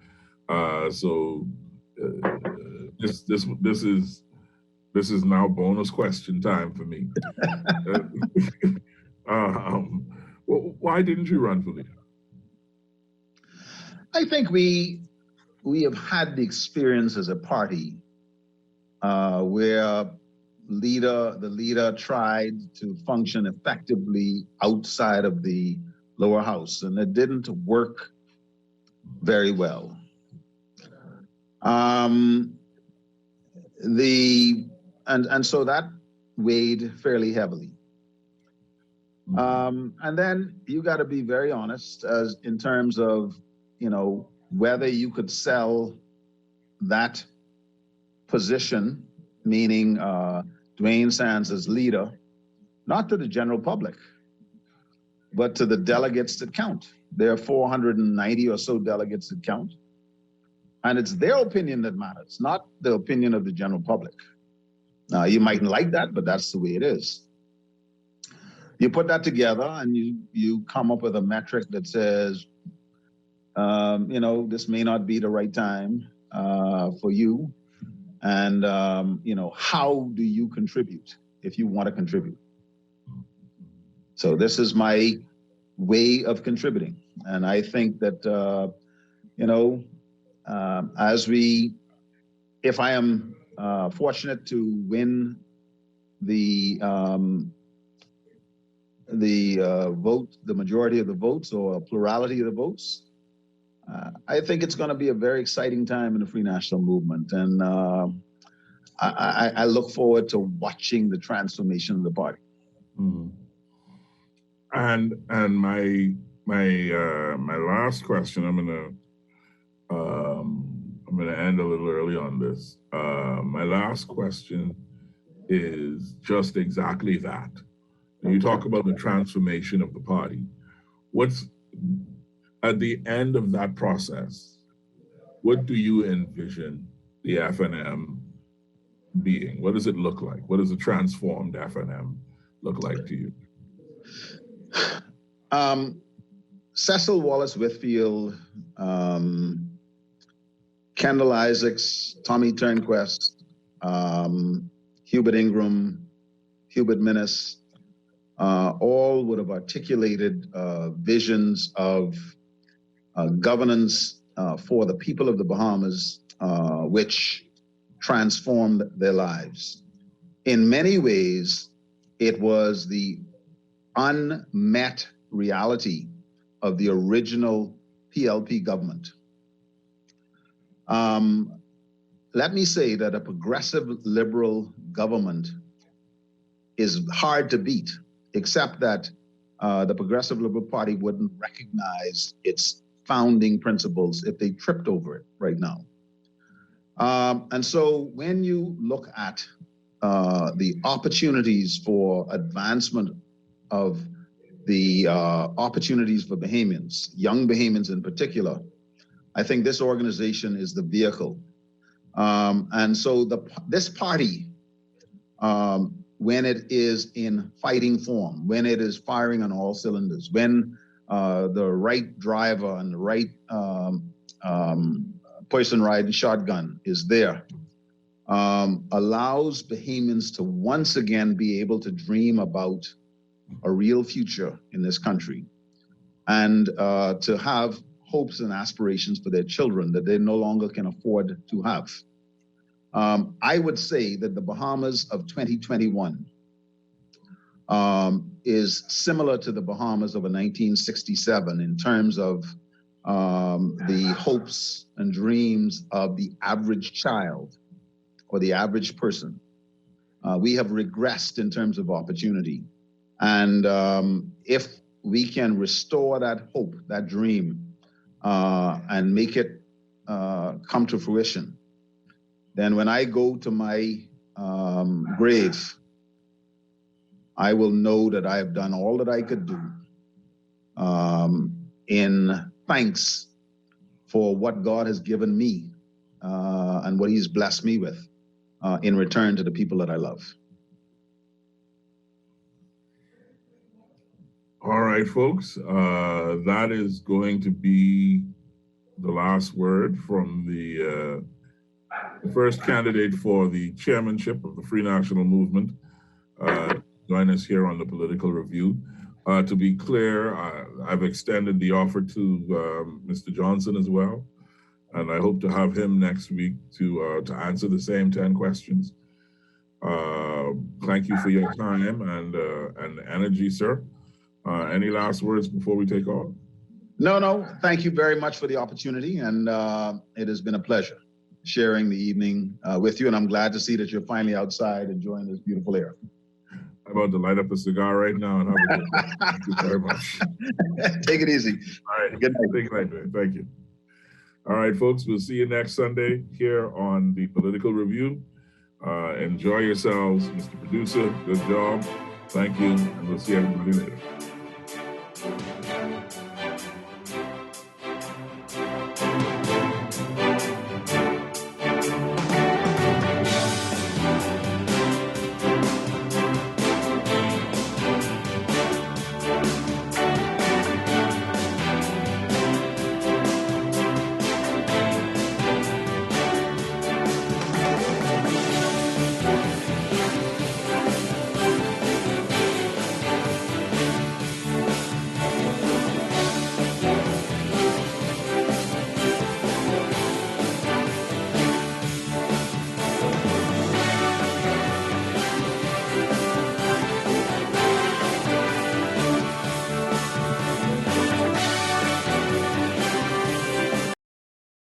This is now bonus question time for me. Why didn't you run for leader? I think we have had the experience as a party where the leader tried to function effectively outside of the lower house, and it didn't work very well. And so that weighed fairly heavily. And then you got to be very honest as in terms of, whether you could sell that position, meaning Dwayne Sands as leader, not to the general public, but to the delegates that count. There are 490 or so delegates that count. And it's their opinion that matters, not the opinion of the general public. Now, you mightn't like that, but that's the way it is. You put that together and you come up with a metric that says, this may not be the right time for you. And, how do you contribute if you want to contribute? So this is my way of contributing. And I think that, if I am fortunate to win the vote, the majority of the votes or a plurality of the votes, I think it's going to be a very exciting time in the Free National Movement. And I look forward to watching the transformation of the party. Mm-hmm. And my last question, I'm gonna end a little early on this. My last question is just exactly that. When you talk about the transformation of the party, what's at the end of that process? What do you envision the FNM being? What does it look like? What does a transformed FNM look like to you? Cecil Wallace Whitfield, Kendall Isaacs, Tommy Turnquest, Hubert Ingram, Hubert Minnis, all would have articulated visions of governance for the people of the Bahamas, which transformed their lives. In many ways, it was the unmet reality of the original PLP government. Let me say that a progressive liberal government is hard to beat, except that the Progressive Liberal Party wouldn't recognize its founding principles if they tripped over it right now. And so when you look at the opportunities for advancement of the opportunities for Bahamians, young Bahamians in particular, I think this organization is the vehicle. And so this party, when it is in fighting form, when it is firing on all cylinders, when the right driver and the right person riding shotgun is there, allows Bahamians to once again be able to dream about a real future in this country, and to have hopes and aspirations for their children that they no longer can afford to have. I would say that the Bahamas of 2021 is similar to the Bahamas of 1967 in terms of the hopes and dreams of the average child or the average person. We have regressed in terms of opportunity. And if we can restore that hope, that dream, and make it come to fruition, then when I go to my grave, I will know that I have done all that I could do in thanks for what God has given me and what He's blessed me with in return to the people that I love. All right, folks, that is going to be the last word from the first candidate for the chairmanship of the Free National Movement. Join us here on the Political Review. To be clear, I've extended the offer to Mr. Johnson as well, and I hope to have him next week to answer the same 10 questions. Thank you for your time and energy, sir. Any last words before we take off? No. Thank you very much for the opportunity, and it has been a pleasure sharing the evening with you, and I'm glad to see that you're finally outside enjoying this beautiful air. I'm about to light up a cigar right now and have a good day. Thank you very much. Take it easy. All right. Good night. Take it night, man. Thank you. All right, folks, we'll see you next Sunday here on the Political Review. Enjoy yourselves, Mr. Producer. Good job. Thank you, and we'll see everybody later.